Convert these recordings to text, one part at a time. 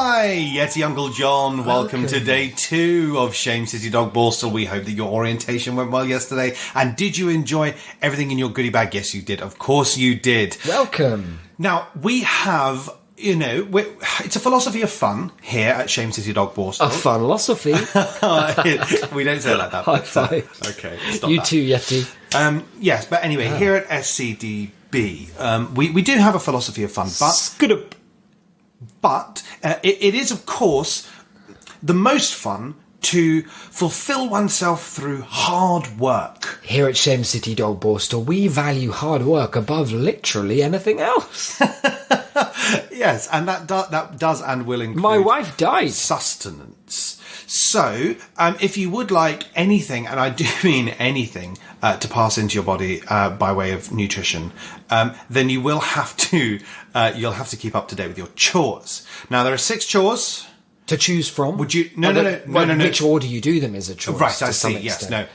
Hi, Yeti Uncle John. Welcome to day 2 of Shame City Dog Borstal. We hope that your orientation went well yesterday. And did you enjoy everything in your goodie bag? Yes, you did. Of course you did. Welcome. Now, we have... You know, it's a philosophy of fun here at Shame City Dog Borstal. A philosophy? We don't say it like that. High five. Okay, stop you that. too, Yeti. Yes, but anyway, here at SCDB, we do have a philosophy of fun, but it is, of course, the most fun to fulfill oneself through hard work. Here at Shame City Dog Borstal, we value hard work above literally anything else. Yes, and that does and will include... My wife died. ...sustenance. So, if you would like anything, and I do mean anything, to pass into your body by way of nutrition, then you will have to... you'll have to keep up to date with your chores. Now, there are 6 chores... To choose from? Would you... No. Which order you do them is a choice. Right, I see, yes, no.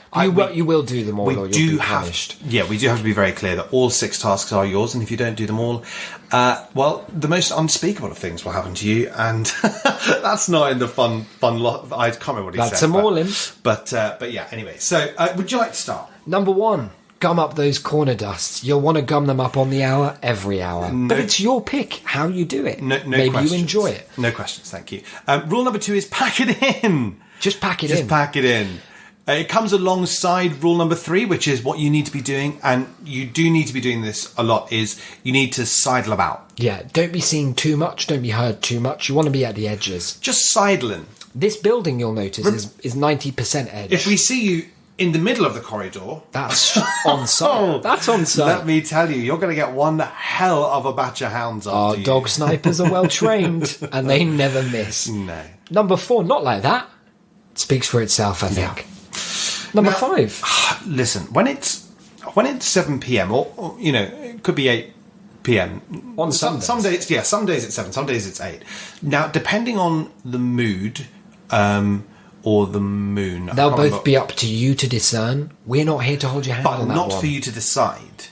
You will do them all or you'll be punished. We do have to be very clear that all 6 tasks are yours, and if you don't do them all, well, the most unspeakable of things will happen to you, and that's not in the fun lot. I can't remember what he said. That's a Morlin. But yeah, anyway. So, would you like to start? Number 1. Gum up those corner dusts. You'll want to gum them up on the hour, every hour. But it's your pick how you do it. No Maybe questions. you enjoy it. No questions, thank you. Rule number 2 is pack it in. Just pack it in. Just pack it in. It comes alongside rule number 3, which is what you need to be doing, and you do need to be doing this a lot, is you need to sidle about. Yeah, don't be seen too much, don't be heard too much. You want to be at the edges. Just sidling. This building, you'll notice, is 90% edge. If we see you in the middle of the corridor... That's on site. That's on site. Let me tell you, you're going to get one hell of a batch of hounds after Our you. dog snipers are well trained, and they never miss. No. Number 4, not like that. Speaks for itself, I think. Number 5. Listen, when it's 7 p.m. or you know, it could be 8 p.m. On some days. Some days it's 7, some days it's 8. Now, depending on the mood or the moon, they'll both be up to you to discern. We're not here to hold your hand but on that not one. for you to decide.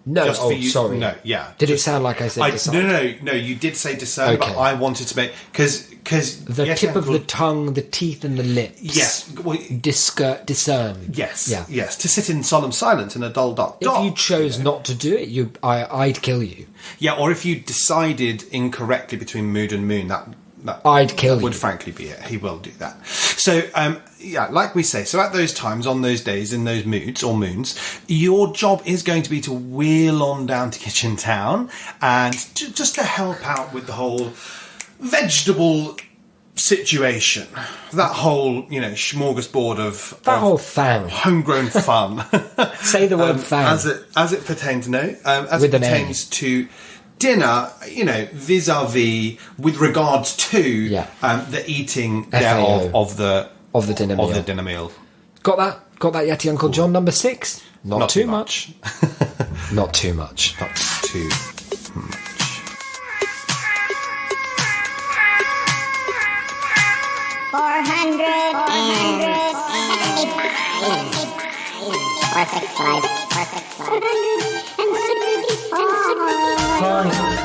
No, Just for you, sorry. No, yeah. Did it sound like I said decide? No, you did say discern, Okay. but I wanted to make... Because the tip of the tongue, the teeth and the lips. Yes. Well, discern. Yes, Yeah. yes. To sit in solemn silence in a dull, dark If you chose not to do it, I'd kill you. Yeah, or if you decided incorrectly between mood and moon, that I'd kill would you. frankly be it. He will do that. So, yeah, like we say, so at those times, on those days, in those moods or moons, your job is going to be to wheel on down to Kitchen Town and just to help out with the whole vegetable situation. That whole, you know, smorgasbord of... That whole thing. Homegrown fun. Say the word thing. As it pertains, as With it pertains to... dinner, you know, vis-a-vis with regards to the eating thereof of the dinner meal. Got that, Yeti Uncle John. Number 6. Not too much. Not too much. Not too much.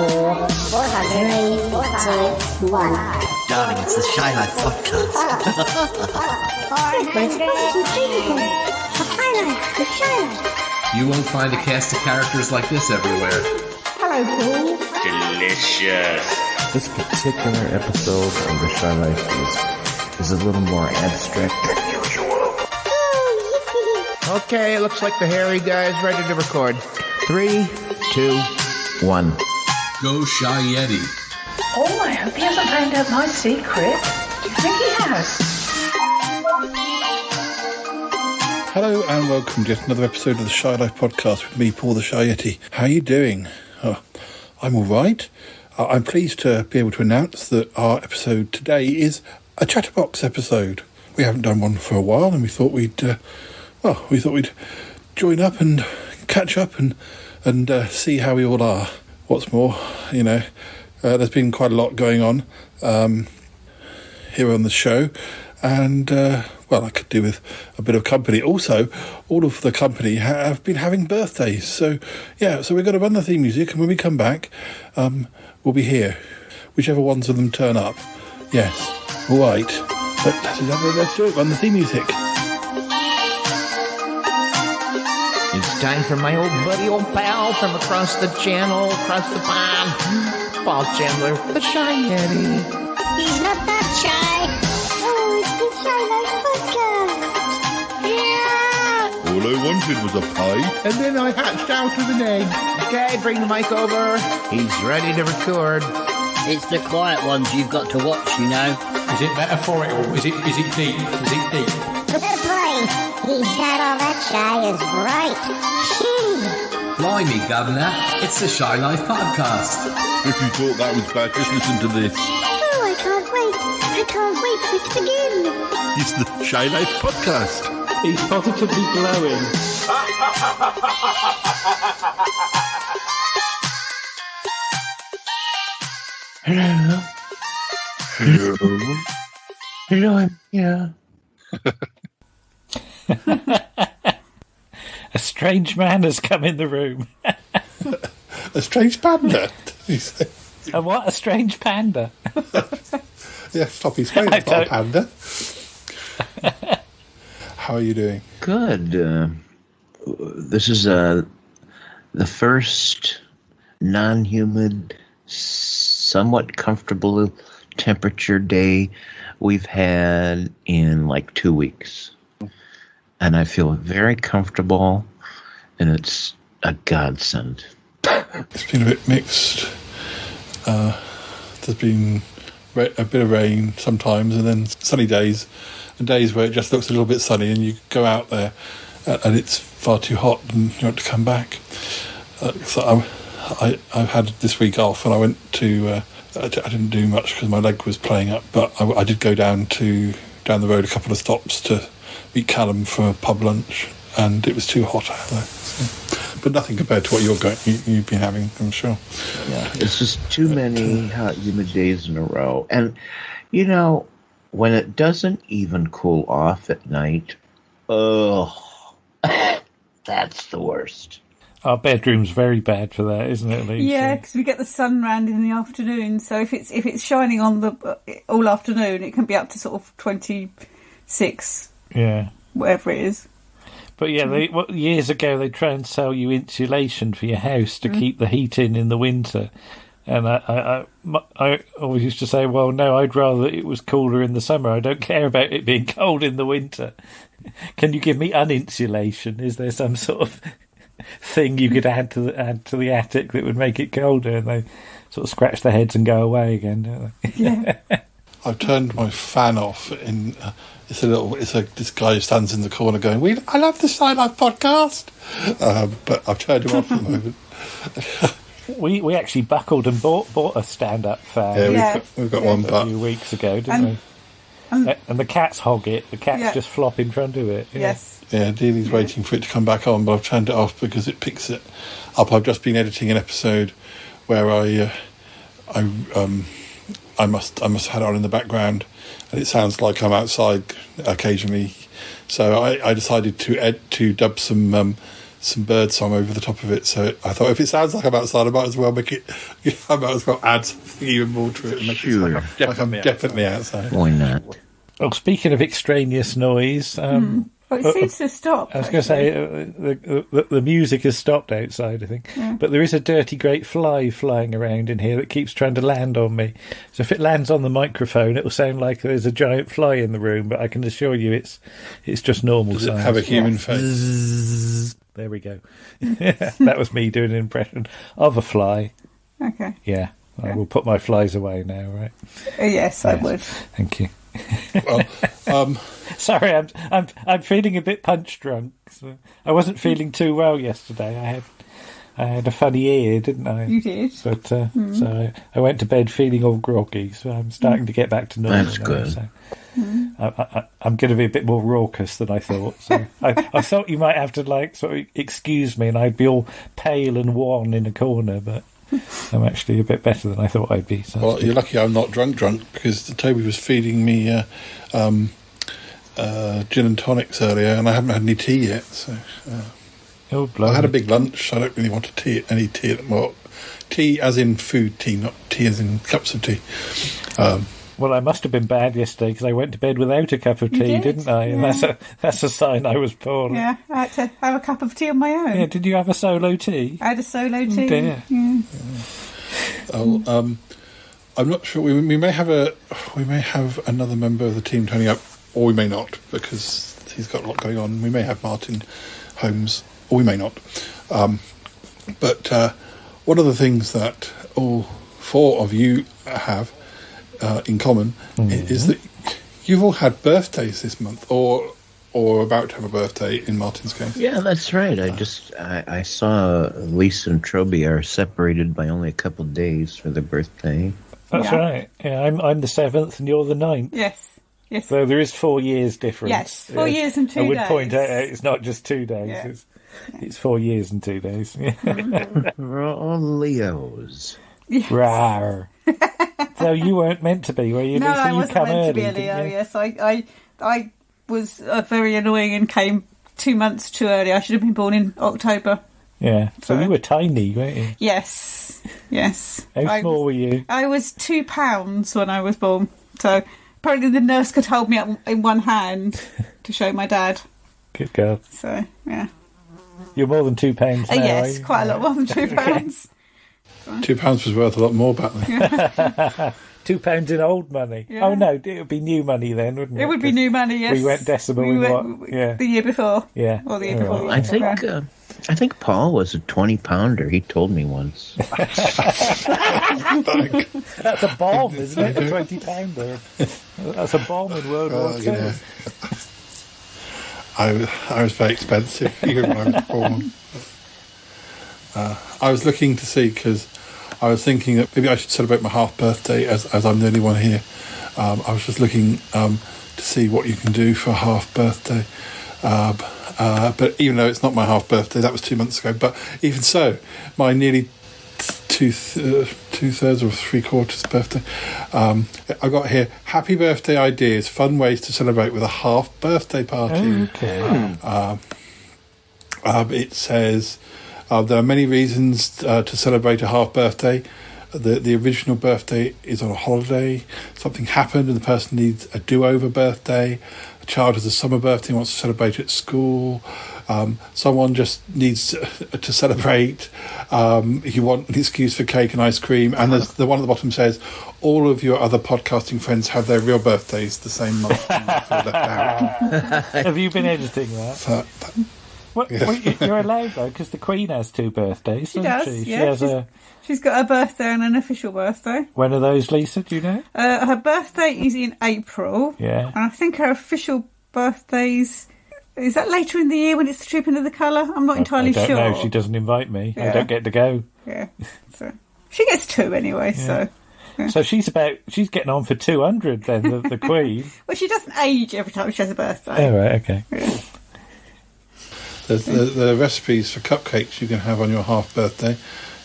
465. Darling, it's the Shy Life podcast. You won't find a cast of characters like this everywhere. Hello, Paul. Delicious. This particular episode of the Shy Life is a little more abstract than usual. Okay, it looks like the hairy guy's ready to record. 3, 2, 1. Go Shy Yeti. Oh, I hope he hasn't found out my secret. Do you think he has? Hello and welcome to yet another episode of the Shy Life podcast with me, Paul the Shy Yeti. How are you doing? I'm all right. I'm pleased to be able to announce that our episode today is a Chatterbox episode. We haven't done one for a while, and we thought we'd join up and catch up and see how we all are. What's more, you know, there's been quite a lot going on here on the show, and I could do with a bit of company. Also, all of the company have been having birthdays, so we're going to run the theme music, and when we come back, we'll be here. Whichever ones of them turn up, Yes. All right. Let's do it. Run the theme music. It's time for my old buddy, old pal from across the channel, across the pond, Paul Chandler, the Shy Yeti. He's not that shy. Oh, it's the Shy Life Podcast. Yeah. All I wanted was a pie. And then I hatched out with an egg. Okay, bring the mic over. He's ready to record. It's the quiet ones you've got to watch, you know. Is it metaphorical? Is it deep? Is it deep? Boy, he's not all that shy as bright. Blimey, Governor, it's the Shy Life Podcast. If you thought that was bad, just listen to this. Oh, I can't wait. I can't wait for it to begin. It's the Shy Life Podcast. He's positively glowing. Hello. Hello. Hello, I'm here. A strange man has come in the room. A strange panda? A what? A strange panda? Yeah, stop his phone. It's not a panda. How are you doing? Good. This is the first non-humid, somewhat comfortable temperature day we've had in like 2 weeks. And I feel very comfortable, and it's a godsend. It's been a bit mixed. There's been a bit of rain sometimes, and then sunny days, and days where it just looks a little bit sunny, and you go out there, and it's far too hot, and you want to come back. So I've had this week off, and I went to. I didn't do much because my leg was playing up, but I did go down the road a couple of stops to meet Callum for a pub lunch, and it was too hot out there. So. But nothing compared to what you've been having, I'm sure. Yeah, it's just too many hot, humid days in a row. And, you know, when it doesn't even cool off at night, that's the worst. Our bedroom's very bad for that, isn't it, Lee? Yeah, because we get the sun round in the afternoon. So if it's shining on the all afternoon, it can be up to sort of 26. Yeah, whatever it is. But yeah, years ago they try and sell you insulation for your house to keep the heat in the winter, and I always used to say, well, no, I'd rather it was cooler in the summer. I don't care about it being cold in the winter. Can you give me uninsulation? Is there some sort of thing you could add to the attic that would make it colder? And they sort of scratch their heads and go away again, don't they? Yeah. I've turned my fan off. This guy who stands in the corner going, I love the Shy Life Podcast, but I've turned him off at the moment. We actually buckled and bought a stand-up fan. Yeah, we've got one, a few weeks ago, didn't we? And the cats hog it. The cats just flop in front of it. Yeah. Yes. Yeah, Dealey's waiting for it to come back on, but I've turned it off because it picks it up. I've just been editing an episode where I must have had it on in the background, and it sounds like I'm outside occasionally. So I decided to dub some bird song over the top of it. So I thought if it sounds like I'm outside, I might as well add something even more to it and make it like I'm definitely outside. Why not? Well, speaking of extraneous noise, well, it seems to stop. I was going to say the music has stopped outside, I think. Yeah. But there is a dirty great fly flying around in here that keeps trying to land on me. So if it lands on the microphone, it will sound like there's a giant fly in the room. But I can assure you, it's just normal size. Does it have a human face? There we go. That was me doing an impression of a fly. Okay. Yeah, I will put my flies away now, right? Yes, I would. Thank you. Well, sorry, I'm feeling a bit punch drunk. So I wasn't feeling too well yesterday. I had a funny ear, didn't I? You did. But so I went to bed feeling all groggy. So I'm starting to get back to normal. That's good. So I'm going to be a bit more raucous than I thought. So I thought you might have to sort of excuse me, and I'd be all pale and wan in a corner, but I'm actually a bit better than I thought I'd be. So well, you're lucky I'm not drunk because Toby was feeding me gin and tonics earlier, and I haven't had any tea yet. So I had a big lunch. I don't really want any tea. Well, tea as in food tea, not tea as in cups of tea. Well, I must have been bad yesterday because I went to bed without a cup of tea, didn't I? And that's a sign I was poor. Yeah, I had to have a cup of tea on my own. Yeah, did you have a solo tea? I had a solo tea. Oh, dear. Yeah. Oh, I'm not sure. We may have another member of the team turning up, or we may not, because he's got a lot going on. We may have Martin Holmes, or we may not. But one of the things that all four of you have in common is that you've all had birthdays this month, or about to have a birthday in Martin's case. Yeah, that's right. I saw Lisa and Troby are separated by only a couple of days for their birthday. That's right. Yeah, I'm the 7th and you're the 9th. Yes. So there is 4 years difference. Yes, 4 years and 2 days. I would point out it's not just 2 days. Yeah. It's 4 years and 2 days. We're all Leos. Yes. Rawr. So you weren't meant to be, were you? No, Lisa? I You wasn't come meant to be a early, Leo. didn't you? Yes, I was very annoying and came 2 months too early. I should have been born in October. Yeah. So you were tiny, weren't you? Yes. How small were you? I was 2 pounds when I was born. So apparently the nurse could hold me up in one hand to show my dad. Good girl. So, yeah. You're more than £2 now, yes, are you? quite a lot more than £2. £2 was worth a lot more back then. £2 in old money. Yeah. Oh no, it would be new money then, wouldn't it? It would be new money, yes. We went decimal the year before. Yeah. Or the year before. I think Paul was a 20-pounder. He told me once. That's a bomb, isn't it? A 20-pounder. That's a bomb in World War II. Yeah. I was very expensive even when I was born. I was looking to see, because I was thinking that maybe I should celebrate my half birthday as I'm the only one here. I was just looking to see what you can do for a half birthday. But even though it's not my half birthday, that was 2 months ago. But even so, my nearly two-thirds or three-quarters birthday, I got here, happy birthday ideas, fun ways to celebrate with a half birthday party. Okay. It says there are many reasons to celebrate a half birthday. The original birthday is on a holiday, something happened and the person needs a do-over birthday, a child has a summer birthday and wants to celebrate at school, someone just needs to celebrate, you want an excuse for cake and ice cream, and there's the one at the bottom says all of your other podcasting friends have their real birthdays the same month. Have you been editing that? Well, you're allowed though, because the Queen has 2 birthdays, doesn't she? She has she's got a birthday and an official birthday. When are those, Lisa? Do you know? Her birthday is in April. Yeah. And I think her official birthday's... Is that later in the year when it's the Trooping of the Colour? I'm not entirely sure. I don't know. She doesn't invite me. Yeah. I don't get to go. Yeah. So she gets 2 anyway, so... Yeah. So she's getting on for 200 then, the Queen. Well, she doesn't age every time she has a birthday. Oh, right, okay. Yeah. The recipes for cupcakes you can have on your half birthday.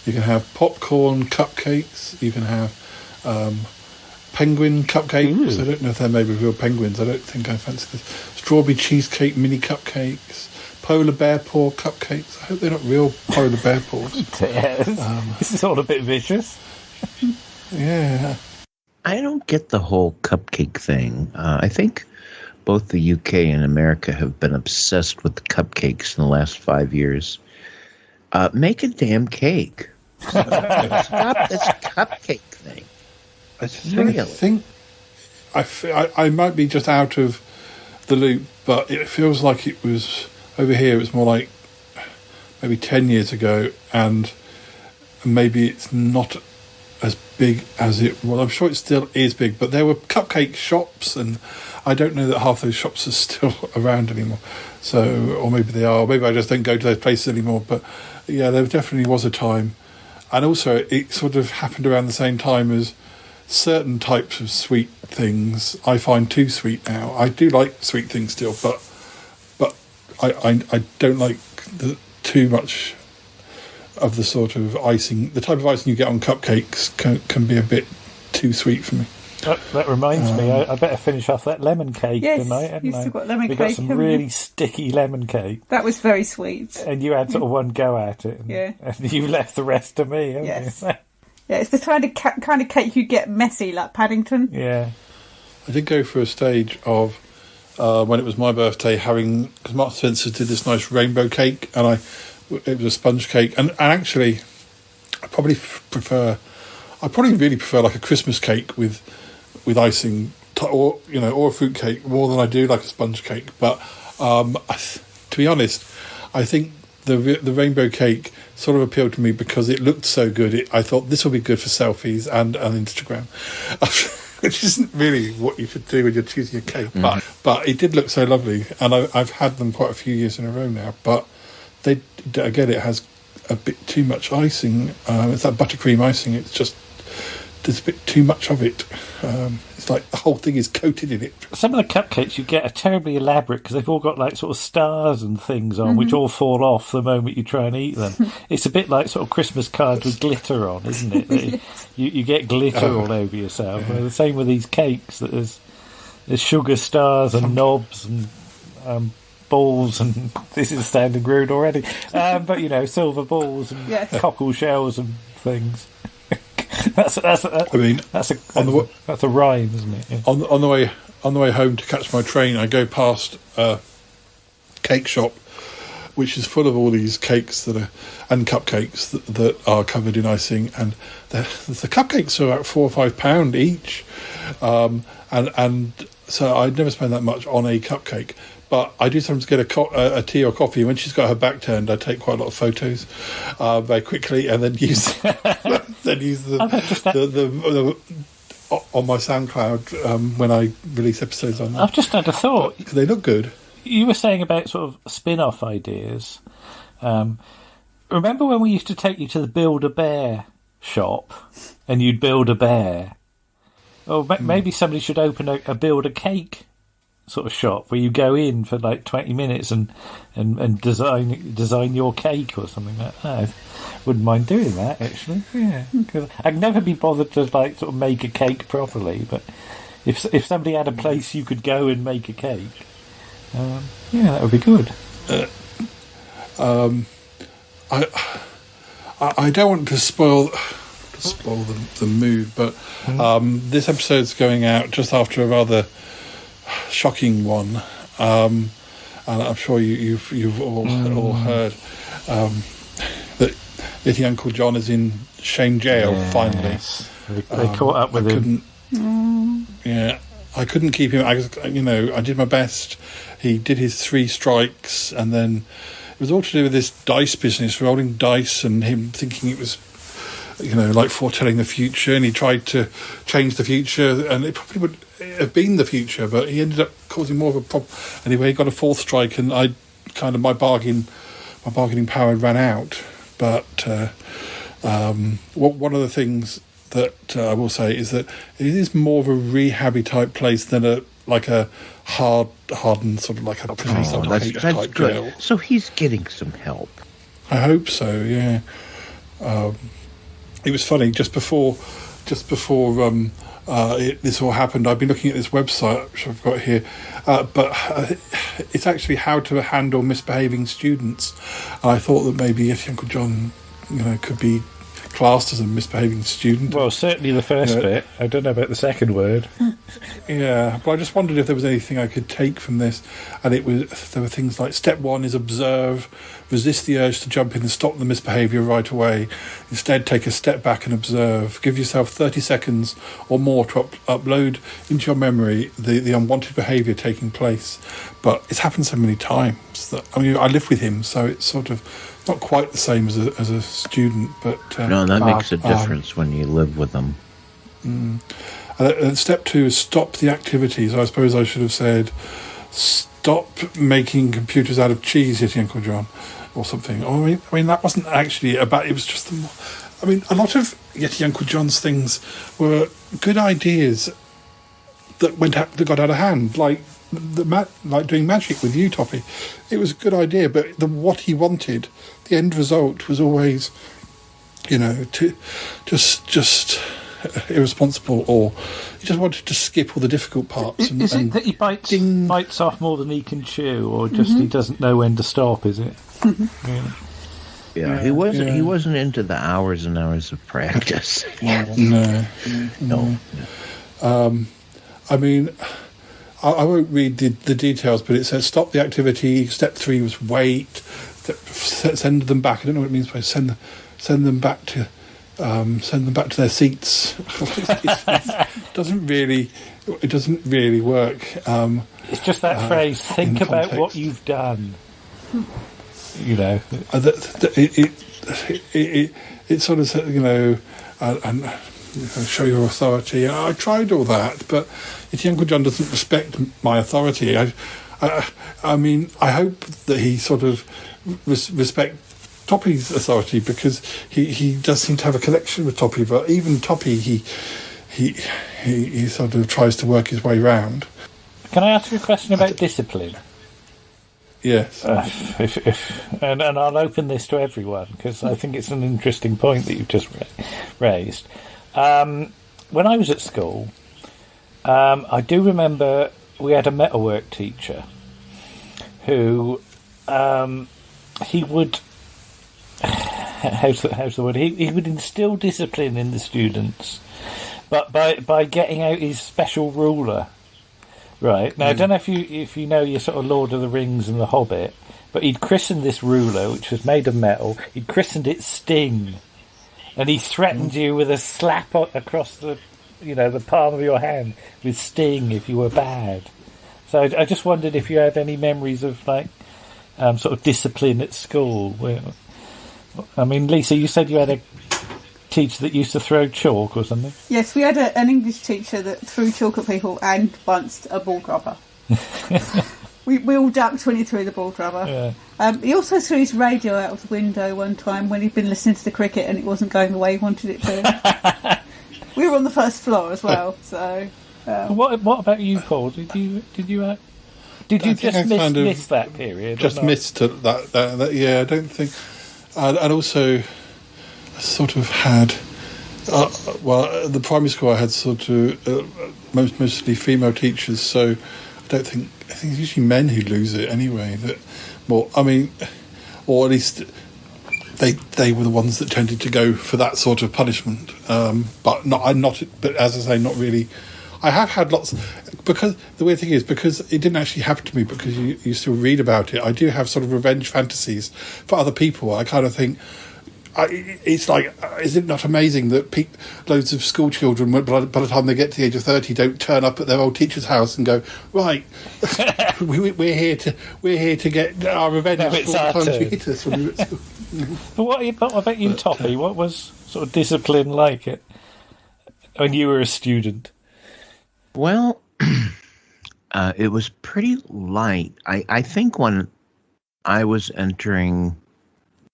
You can have popcorn cupcakes. You can have penguin cupcakes. I don't know if they're made with real penguins. I don't think I fancy this. Strawberry cheesecake mini cupcakes. Polar bear paw cupcakes. I hope they're not real polar bear paws. This is all a bit vicious. Yeah. I don't get the whole cupcake thing. I think both the UK and America have been obsessed with the cupcakes in the last 5 years. Make a damn cake. Stop this cupcake thing. I think I might be just out of the loop, but it feels like it was over here. It was more like maybe 10 years ago, and maybe it's not as big as it was. I'm sure it still is big, but there were cupcake shops, and I don't know that half those shops are still around anymore. So, or maybe they are, or maybe I just don't go to those places anymore. But yeah, there definitely was a time. And also, it sort of happened around the same time as certain types of sweet things I find too sweet now. I do like sweet things still, but I don't like too much of the sort of icing. The type of icing you get on cupcakes can be a bit too sweet for me. That reminds me, I better finish off that lemon cake tonight. You've still got lemon we cake. got some really sticky lemon cake. That was very sweet. And you had sort of one go at it. And you left the rest to me, haven't you? Yeah, it's the kind of cake you get messy, like Paddington. Yeah. I did go through a stage of when it was my birthday, because Marks and Spencer did this nice rainbow cake, and it was a sponge cake, and actually, I probably really prefer like a Christmas cake with icing, or a fruit cake more than I do like a sponge cake. But to be honest, I think the rainbow cake sort of appealed to me because it looked so good. I thought this will be good for selfies and on Instagram. Which isn't really what you should do when you're choosing a cake, but it did look so lovely, and I've had them quite a few years in a row now. But it has a bit too much icing. It's that buttercream icing. It's just there's a bit too much of it. It's like the whole thing is coated in it. Some of the cupcakes you get are terribly elaborate because they've all got like sort of stars and things on, which all fall off the moment you try and eat them. It's a bit like sort of Christmas cards with glitter on, isn't it? You get glitter all over yourself. Yeah. The same with these cakes. That there's sugar stars and knobs and balls, and this is sounding rude already. But silver balls and cockle shells and things. That's a rhyme, isn't it? Yeah. On the way home to catch my train, I go past a cake shop, which is full of all these cakes and cupcakes that are covered in icing, and the cupcakes are about £4 or £5 each, and so I'd never spend that much on a cupcake. But I do sometimes get a tea or coffee, and when she's got her back turned, I take quite a lot of photos very quickly, and then use the on my SoundCloud when I release episodes on that. I've just had a thought. Because they look good. You were saying about sort of spin-off ideas. Remember when we used to take you to the Build-A-Bear shop, and you'd build a bear? Or maybe somebody should open a Build-A-Cake sort of shop where you go in for like 20 minutes and design your cake or something like that. I wouldn't mind doing that, actually. Yeah, because I'd never be bothered to like sort of make a cake properly, but if somebody had a place you could go and make a cake, that would be good. I don't want to spoil the mood, but this episode's going out just after a rather shocking one, and I'm sure you've all heard that Little Uncle John is in Shane jail finally. They caught up with him. Yeah, I couldn't keep him. I did my best. He did his 3 strikes, and then it was all to do with this dice business, rolling dice, and him thinking it was like foretelling the future, and he tried to change the future, and it probably would have been the future, but he ended up causing more of a problem. Anyway, he got a 4th strike, and my bargaining power ran out. But one of the things that I will say is that it is more of a rehabby type place than a hardened sort of like a prison type good. jail. So he's getting some help. I hope so. Yeah. It was funny just before this all happened. I've been looking at this website which I've got here, but it's actually how to handle misbehaving students. And I thought that maybe if Uncle John, could be classed as a misbehaving student. Well, certainly the first bit. I don't know about the second word. Yeah, but I just wondered if there was anything I could take from this. And there were things like step 1 is observe, resist the urge to jump in and stop the misbehaviour right away. Instead, take a step back and observe. Give yourself 30 seconds or more to upload into your memory the unwanted behaviour taking place. But it's happened so many times that I live with him, so it's sort of not quite the same as a student. But no, that makes a difference when you live with them. Step 2 is stop the activities. I suppose I should have said stop making computers out of cheese, Yeti Uncle John, or something. I mean that wasn't actually about. It was just a lot of Yeti Uncle John's things were good ideas that got out of hand, like doing magic with you, Toppy. It was a good idea, but what he wanted, the end result was always, to just irresponsible, or he just wanted to skip all the difficult parts. Is it that he bites off more than he can chew, or just he doesn't know when to stop? Is it? Yeah, he wasn't into the hours and hours of practice. No. I mean, I won't read the details, but it says stop the activity. Step 3 was wait. Send them back. I don't know what it means by send them back to their seats. It doesn't really work. It's just that phrase. Think about what you've done. You know, it sort of said, you know, and show your authority. I tried all that, but if Uncle John doesn't respect my authority, I mean, I hope that he sort of respect Toppy's authority, because he does seem to have a connection with Toppy. But even Toppy, he sort of tries to work his way round. Can I ask you a question about discipline? Yes. And I'll open this to everyone, because I think it's an interesting point that you've just raised. When I was at school, I do remember we had a metalwork teacher who he would how's the word? He would instill discipline in the students, but by getting out his special ruler. Right. Now, I don't know if you know your sort of Lord of the Rings and The Hobbit, but he'd christened this ruler, which was made of metal, he'd christened it Sting, and he threatened you with a slap across the palm of your hand with Sting if you were bad. So I just wondered if you had any memories of, like, sort of discipline at school. I mean, Lisa, you said you had a teacher that used to throw chalk or something? Yes, we had an English teacher that threw chalk at people and once a ball grubber. we all ducked when he threw the ball grubber. Yeah. He also threw his radio out of the window one time when he'd been listening to the cricket and it wasn't going the way he wanted it to. We were on the first floor as well, so... What about you, Paul? Did you just miss that period? Just missed that. Yeah, I don't think... and also... sort of had at the primary school I had sort of mostly female teachers, so I think it's usually men who lose it anyway. Or at least they were the ones that tended to go for that sort of punishment. But as I say, not really. I have had lots, because the weird thing is, because it didn't actually happen to me, because you still read about it, I do have sort of revenge fantasies for other people. I kind of think, it's like, is it not amazing that loads of school children, by the time they get to the age of 30, don't turn up at their old teacher's house and go, right, we're here to get our revenge for all the times you hit us when we were at school. But what about you, Toppy? What was sort of discipline like it when you were a student? Well, it was pretty light. I think when I was entering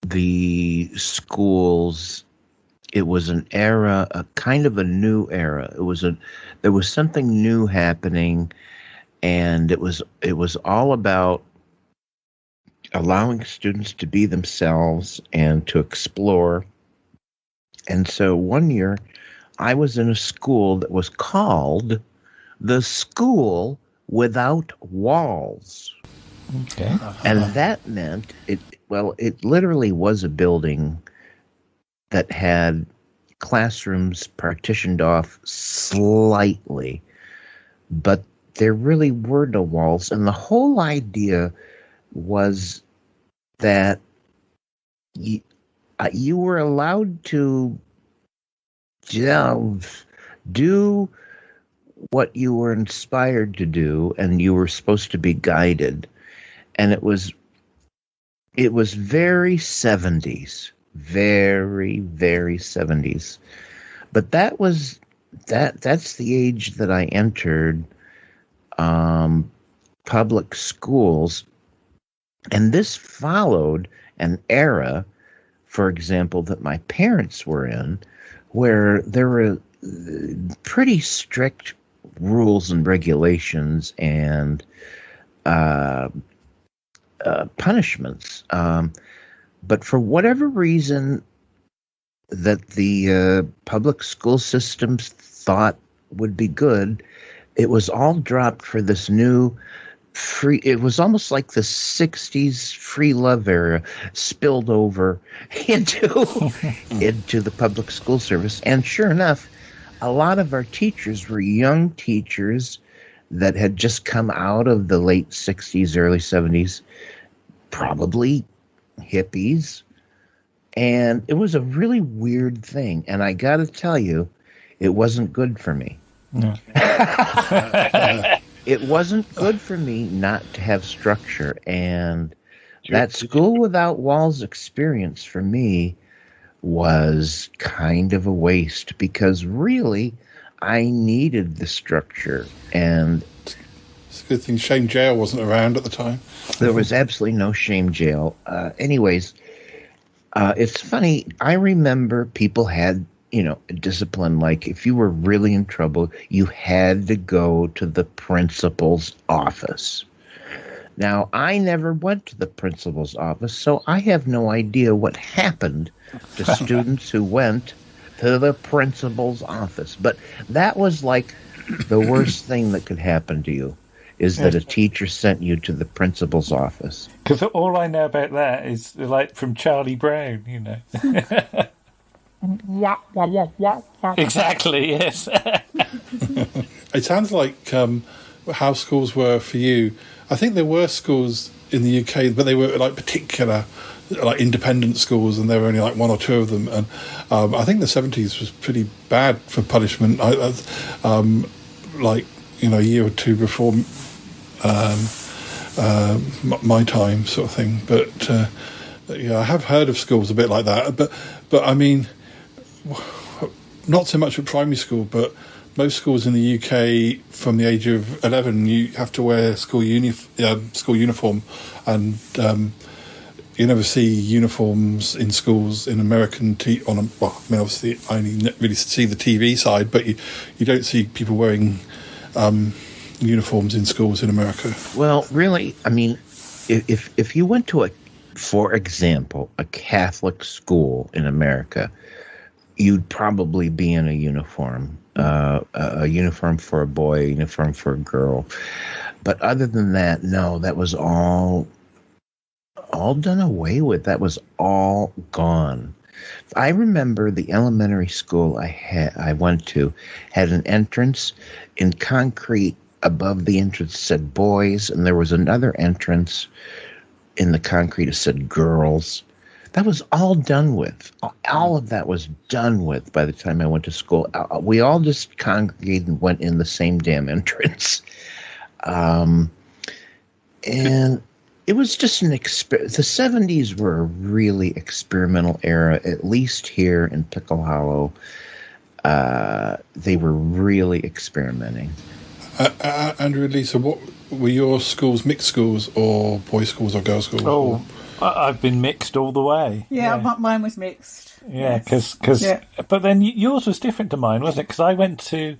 the schools, it was an era, a kind of a new era. There was something new happening, and it was all about allowing students to be themselves and to explore. And so one year I was in a school that was called the School Without Walls. Okay. And that meant it literally was a building that had classrooms partitioned off slightly, but there really were no walls. And the whole idea was that you were allowed to do what you were inspired to do, and you were supposed to be guided. And it was very 70s, very, very 70s. But that's the age that I entered public schools. And this followed an era, for example, that my parents were in, where there were pretty strict rules and regulations and punishments. But for whatever reason that the public school systems thought would be good, it was all dropped for this new free. It was almost like the 60s free love era spilled over into the public school service. And sure enough, a lot of our teachers were young teachers that had just come out of the late 60s, early 70s, probably hippies. And it was a really weird thing. And I got to tell you, it wasn't good for me. No. It wasn't good for me not to have structure. And that school without walls experience for me was kind of a waste, because really I needed the structure. And it's a good thing Shame Jail wasn't around at the time. There was absolutely no Shame Jail. Anyways, it's funny. I remember people had, discipline. Like if you were really in trouble, you had to go to the principal's office. Now, I never went to the principal's office, so I have no idea what happened to students who went to the principal's office. But that was like the worst thing that could happen to you, is that a teacher sent you to the principal's office. Because all I know about that is like from Charlie Brown, Exactly, yes. It sounds like how schools were for you. I think there were schools in the UK, but they were like particular, like independent schools, and there were only like one or two of them. And I think the 70s was pretty bad for punishment. Like, a year or two before my time, sort of thing. But I have heard of schools a bit like that. But I mean, not so much at primary school, but most schools in the UK from the age of 11, you have to wear school uniform, and you never see uniforms in schools in American obviously I only really see the TV side, but you don't see people wearing uniforms in schools in America. Well, really, I mean, if you went to for example, a Catholic school in America, you'd probably be in a uniform. A uniform for a boy, a uniform for a girl. But other than that, no, that was all done away with. That was all gone. I remember the elementary school I went to had an entrance in concrete. Above the entrance said boys, and there was another entrance in the concrete that said girls. That was all done with. All of that was done with by the time I went to school. We all just congregated and went in the same damn entrance. And it was just an experience. The 70s were a really experimental era, at least here in Pickle Hollow. They were really experimenting. Andrew and Lisa, what were your schools, mixed schools or boys' schools or girls' schools? Oh, I've been mixed all the way. Yeah. Mine was mixed. Yeah, because but then yours was different to mine, wasn't it? Because I went to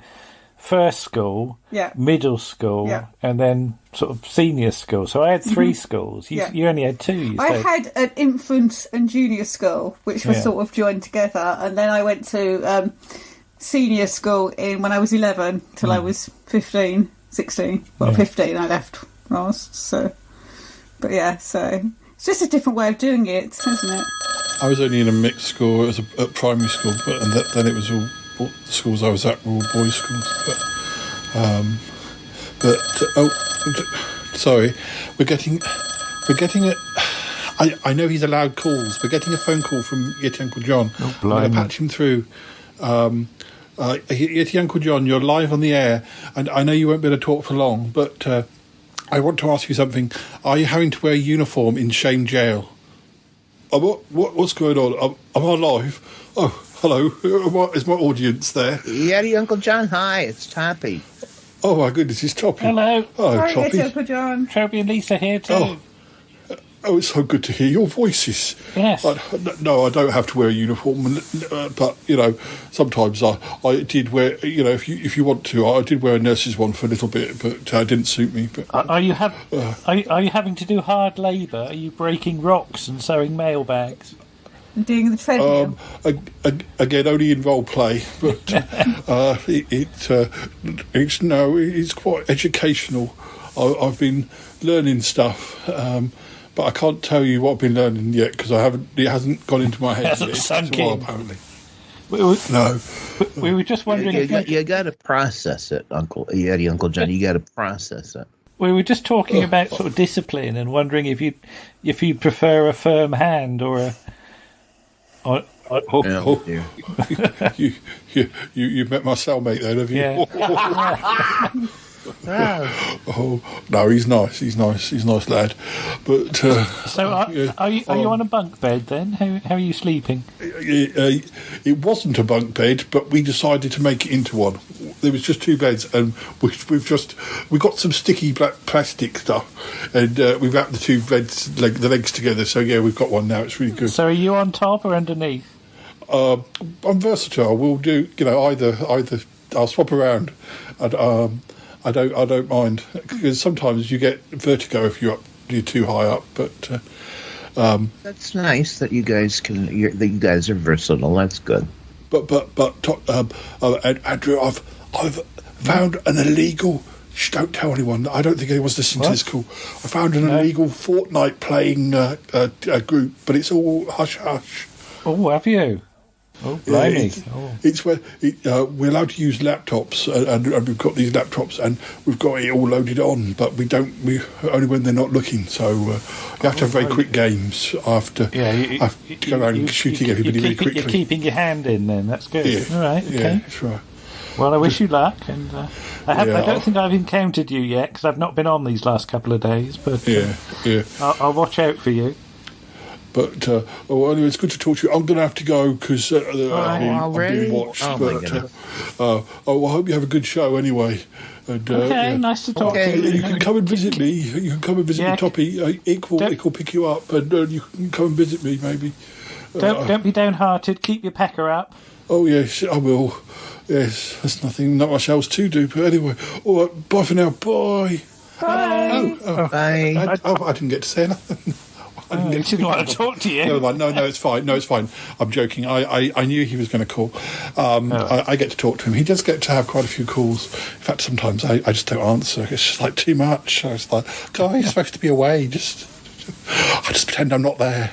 first school, middle school, and then sort of senior school. So I had three schools. You only had two. I had an infant and junior school, which was sort of joined together, and then I went to senior school when I was 11 till I was 15, 16. Well, 15 I left. So it's just a different way of doing it, isn't it? I was only in a mixed school at primary school, and then it was all the schools I was at were all boys' schools. Sorry, we're getting a. I know he's allowed calls. We're getting a phone call from Yeti Uncle John. Oh, I'm going to patch him through. Yeti Uncle John, you're live on the air, and I know you won't be able to talk for long, but I want to ask you something. Are you having to wear a uniform in Shame Jail? What's going on? Am I live? Oh, hello. Is my audience there? Yeti Uncle John, hi, it's Toppy. Oh my goodness, it's Toppy. Hello. Hi, Toppy. Yeti Uncle John. Toby and Lisa here too. Oh, it's so good to hear your voices. Yes. No, I don't have to wear a uniform, but sometimes I did wear. If you want to, I did wear a nurse's one for a little bit, but it didn't suit me. But are you having to do hard labour? Are you breaking rocks and sewing mailbags? And doing the treadmill. Again, only in role play, but it's quite educational. I've been learning stuff. But I can't tell you what I've been learning yet because it hasn't gone into my head yet. Sunk in. in. Apparently. No. We were just wondering You got to process it, Uncle Yeti, Uncle John. You got to process it. We were just talking about sort of discipline and wondering if you prefer a firm hand or a. You've met my cellmate then, have you? Yeah. Oh no, he's nice. He's a nice lad. But so are you on a bunk bed then? How are you sleeping? It wasn't a bunk bed, but we decided to make it into one. There was just two beds, and we got some sticky black plastic stuff, and we wrapped the two beds the legs together. So yeah, we've got one now. It's really good. So are you on top or underneath? I'm versatile. We'll do either. I'll swap around. And, I don't mind, because sometimes you get vertigo if you're too high up. But that's nice that you guys are versatile. That's good. But Andrew, I've found an illegal. Don't tell anyone. I don't think anyone's listening to this call. I found an illegal Fortnite playing group, but it's all hush hush. Oh, have you? Oh, blimey. It's where we're allowed to use laptops, and we've got these laptops, and we've got it all loaded on, but we only when they're not looking. So you have to have very quick games after. Yeah, you have to go around shooting everybody really quickly. You're keeping your hand in then. That's good. Yeah. All right. Okay. Yeah, that's right. Well, I wish you luck, and I don't think I've encountered you yet because I've not been on these last couple of days. But I'll watch out for you. But anyway, it's good to talk to you. I'm going to have to go because I'm being watched. Oh, but I hope you have a good show anyway. And, nice to talk to you. You can come and visit me. You can come and visit me, Toppy. Ick will pick you up, and you can come and visit me, maybe. Don't be downhearted. Keep your pecker up. Oh yes, I will. Yes, there's not much else to do. But anyway, all right. Bye for now. Bye. Bye. Bye. I didn't get to say anything. I didn't want to talk to you. No, it's fine. No, it's fine. I'm joking. I knew he was going to call. I get to talk to him. He does get to have quite a few calls. In fact, sometimes I just don't answer. It's just like too much. I was like, guy, you're supposed to be away. I just pretend I'm not there.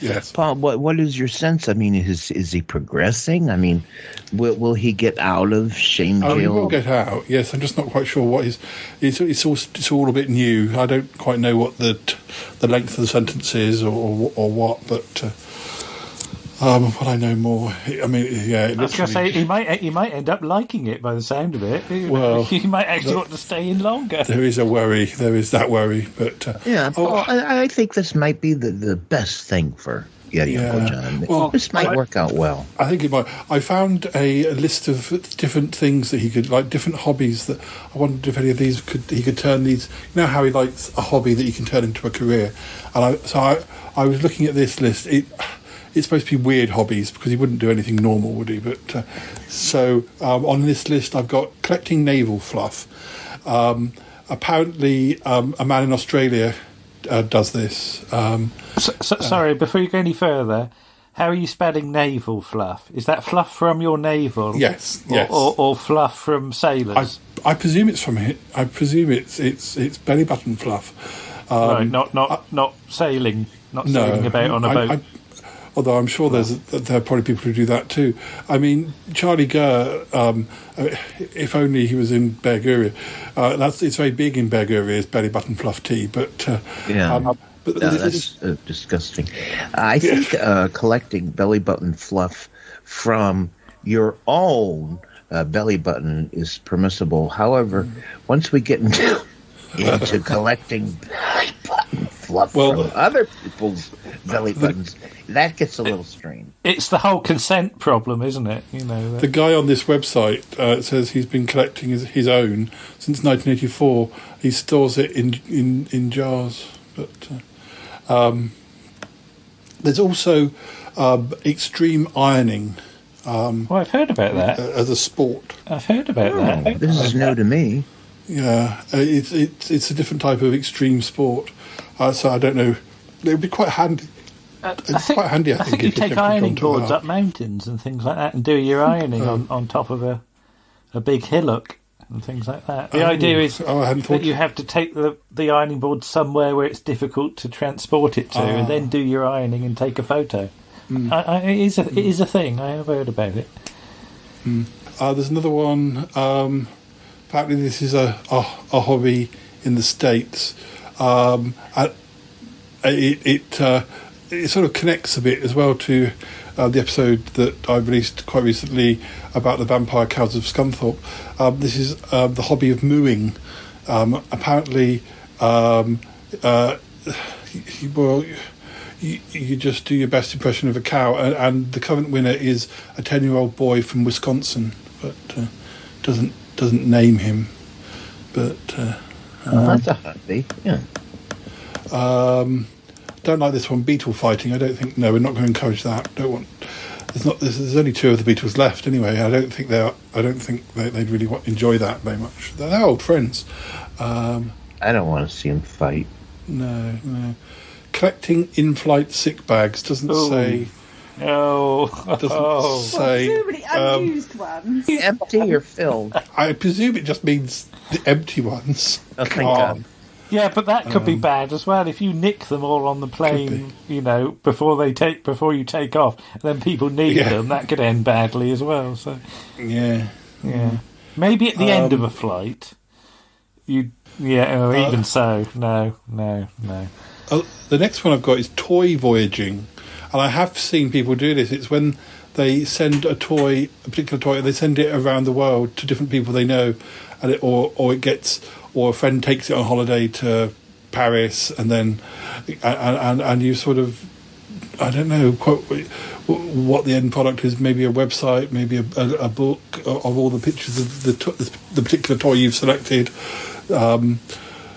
Yes. Paul, what is your sense? I mean, is he progressing? I mean, will he get out of shame jail? Oh, he will get out. Yes, I'm just not quite sure what it's all a bit new. I don't quite know what the length of the sentence is or what, but when I know more, I mean, yeah. I was going to say he might end up liking it by the sound of it. Well, he might actually want to stay in longer. There is a worry. There is that worry, but Paul, I think this might be the best thing for Yeti, Uncle John. Well, this might work out well. I think it might. I found a list of different things that he could, like different hobbies that I wondered if any of these he could turn these. You know how he likes a hobby that he can turn into a career, and I was looking at this list. It's supposed to be weird hobbies because he wouldn't do anything normal, would he? But so on this list, I've got collecting navel fluff. Apparently, a man in Australia does this. Sorry, before you go any further, how are you spelling navel fluff? Is that fluff from your navel? Yes. Or fluff from sailors? I presume it's from it. I presume it's belly button fluff. Right, not sailing, sailing about on a boat. Although I'm sure there are probably people who do that too. I mean, Charlie Gurr, if only he was in Berguria. It's very big in Berguria, is belly button fluff tea. But that's disgusting. I think collecting belly button fluff from your own belly button is permissible. However, once we get into collecting belly button fluff from other people's belly buttons, that gets a little strange. It's the whole consent problem, isn't it? You know, the guy on this website says he's been collecting his own since 1984. He stores it in jars. But there's also extreme ironing. I've heard about that as a sport. I've heard about that. This is new to me. Yeah, it's a different type of extreme sport. So I don't know. It would be quite handy. Quite handy, I think you take ironing boards up mountains and things like that and do your ironing on top of a big hillock and things like that. The idea is that you have to take the ironing board somewhere where it's difficult to transport it to and then do your ironing and take a photo. It is a thing. I have heard about it. There's another one. Apparently, this is a hobby in the States. It sort of connects a bit as well to the episode that I released quite recently about the vampire cows of Scunthorpe. This is the hobby of mooing. Apparently, you just do your best impression of a cow, and the current winner is a 10-year-old boy from Wisconsin, but doesn't name him. But that's a hobby. Yeah. Don't like this one. Beetle fighting. I don't think. No, we're not going to encourage that. Don't want. There's only 2 of the Beatles left anyway. I don't think they'd really enjoy that very much. They're old friends. I don't want to see them fight. No. Collecting in-flight sick bags doesn't say. Well, say. presumably unused ones. Empty or filled? I presume it just means the empty ones. Oh, thank God. Yeah, but that could be bad as well if you nick them all on the plane. Before you take off, then people need them. That could end badly as well. So yeah. Maybe at the end of a flight, even so, no. The next one I've got is toy voyaging, and I have seen people do this. It's when they send a particular toy, and they send it around the world to different people they know, and or a friend takes it on holiday to Paris, and then and you sort of, I don't know what the end product is. Maybe a website, maybe a book of all the pictures of the particular toy you've selected.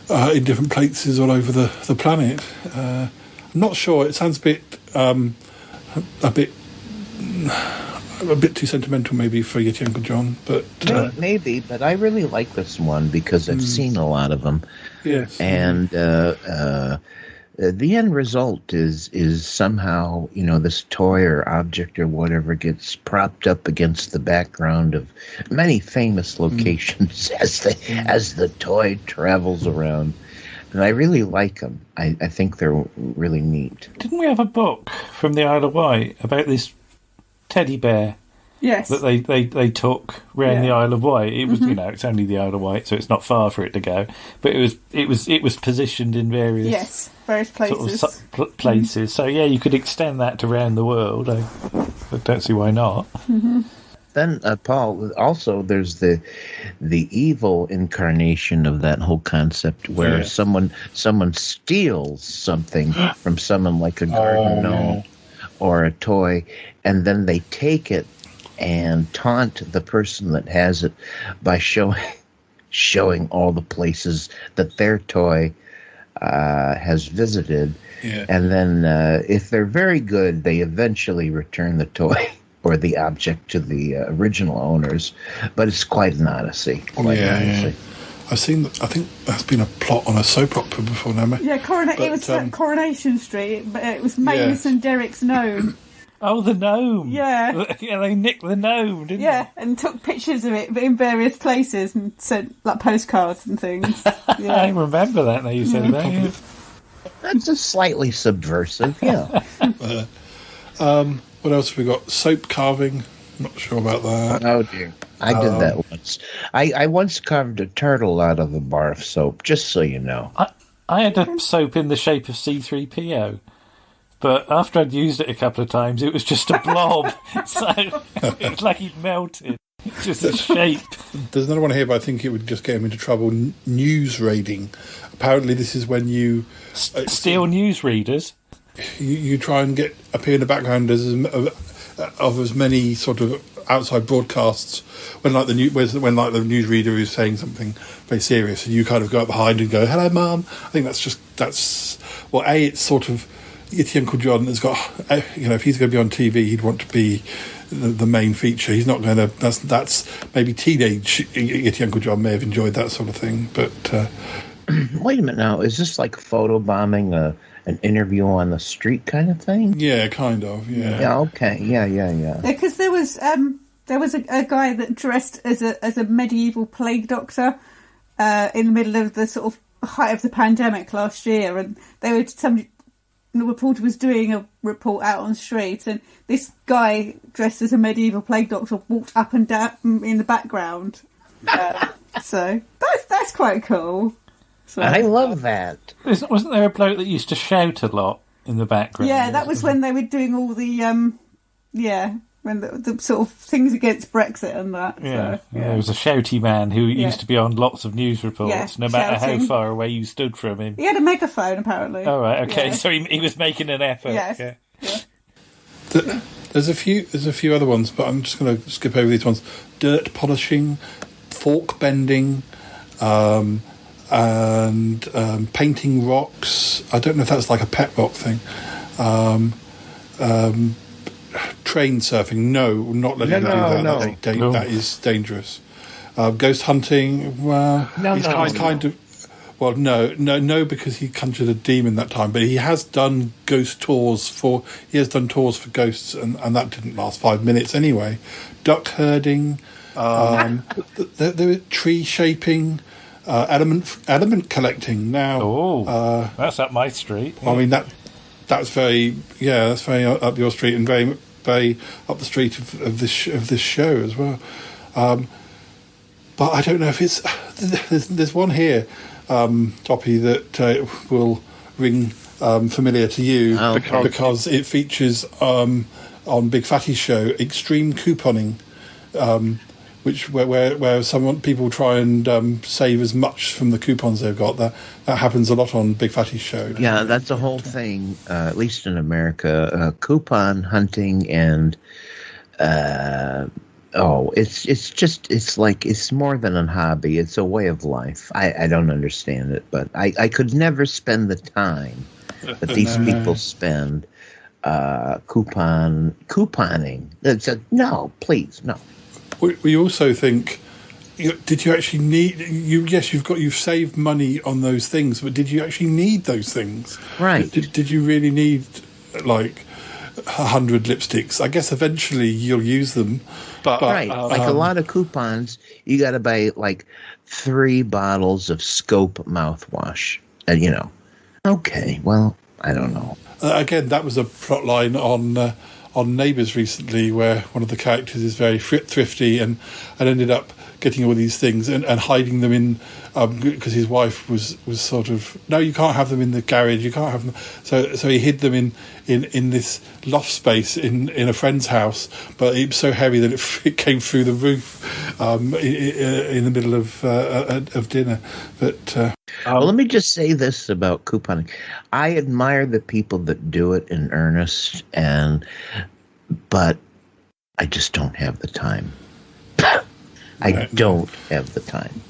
In different places all over the planet. I'm not sure. It sounds a bit too sentimental, maybe for Yeti Uncle John, but maybe. But I really like this one because I've seen a lot of them. Yes, and the end result is somehow this toy or object or whatever gets propped up against the background of many famous locations as the toy travels around, and I really like them. I think they're really neat. Didn't we have a book from the Isle of Wight about this teddy bear? Yes. That they took round the Isle of Wight. It was it's only the Isle of Wight, so it's not far for it to go. But it was positioned in various places. Sort of places. So you could extend that to around the world. I don't see why not. Mm-hmm. Then Paul, also there's the evil incarnation of that whole concept where someone steals something from someone like a garden gnome or a toy, and then they take it and taunt the person that has it by showing all the places that their toy has visited. Yeah. And then if they're very good, they eventually return the toy or the object to the original owners. But it's quite an odyssey. I've seen. I think that's been a plot on a soap opera before now. Yeah, it was Coronation Street, but it was Mavis and Derek's gnome. Oh, the gnome. Yeah. They nicked the gnome, didn't they? Yeah, and took pictures of it in various places and sent postcards and things. Yeah. I remember that now you said that. Yeah. That's just slightly subversive, yeah. What else have we got? Soap carving. Not sure about that. Oh dear. I did that once. I once carved a turtle out of a bar of soap, just so you know. I had a soap in the shape of C-3PO. But after I'd used it a couple of times, it was just a blob. So it's like he'd melted. It's just a shape. There's another one here, but I think it would just get him into trouble. News raiding. Apparently, this is when you steal news readers. You try and appear in the background of as many sort of outside broadcasts when the newsreader is saying something very serious, and you kind of go up behind and go, "Hello, Mum." I think that's it's sort of. Yeti Uncle John has got, if he's going to be on TV, he'd want to be the main feature. He's not going to. That's maybe teenage Yeti Uncle John may have enjoyed that sort of thing. But wait a minute now, is this like photobombing an interview on the street kind of thing? Yeah, kind of. Yeah. Yeah. Okay. Yeah. Yeah, because there was a guy that dressed as a medieval plague doctor in the middle of the sort of height of the pandemic last year, and the reporter was doing a report out on the street, and this guy dressed as a medieval plague doctor walked up and down in the background. So that's quite cool. So, I love that. Wasn't there a bloke that used to shout a lot in the background? Yeah, that was when they were doing all the when the sort of things against Brexit and that. Yeah, so, there was a shouty man who used to be on lots of news reports, no matter shouting. how far away you stood from him. He had a megaphone, apparently. Oh, right, okay, Yeah. so he was making an effort. Yes. Yeah. There's a few other ones, but I'm just going to skip over these ones. Dirt polishing, fork bending, and painting rocks. I don't know if that's like a pet rock thing. Train surfing. No, not letting him do that. No. That is dangerous. Ghost hunting. Well, kind of. Well, no, because he conjured a demon that time. But he has done tours for ghosts, and that didn't last 5 minutes anyway. Duck herding. The tree shaping. Element collecting. Now, that's up my street. I mean that's very up your street and very very up the street of this show as well. But I don't know if it's there's one here, Toppy, that will ring familiar to you because it features on Big Fatty's show extreme couponing. Where people try and save as much from the coupons they've got. That happens a lot on Big Fatty's show. Yeah, that's a whole thing, at least in America. Coupon hunting and it's more than a hobby. It's a way of life. I don't understand it, but I could never spend the time that these people spend couponing. It's no, please, no. We also think, did you actually need? You've saved money on those things, but did you actually need those things? Right? Did you really need like 100 lipsticks? I guess eventually you'll use them, but right, like a lot of coupons, you got to buy like 3 bottles of Scope mouthwash, and okay, well, I don't know. Again, that was a plot line on Neighbours recently, where one of the characters is very thrifty and ended up getting all these things and hiding them in because his wife was sort of, no, you can't have them in the garage, you can't have them. So he hid them in this loft space in a friend's house, but it was so heavy that it came through the roof in the middle of dinner. But well, let me just say this about couponing. I admire the people that do it in earnest, but I just don't have the time. I don't have the time.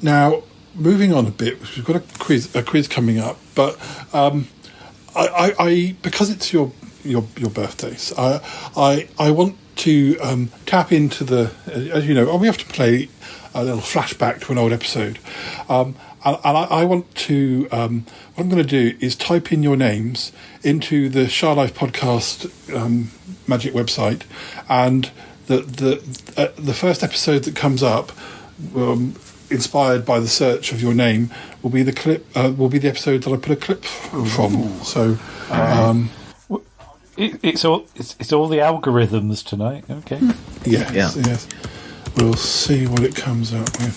Now, moving on a bit, we've got a quiz coming up, but I because it's your birthdays, I want to tap into the, as you know, we have to play a little flashback to an old episode, and I want to what I'm going to do is type in your names into the Shy Life podcast magic website, and the first episode that comes up, inspired by the search of your name, will be the clip. Will be the episode that I put a clip from. So. It's all the algorithms tonight. Okay. Yes. We'll see what it comes up with.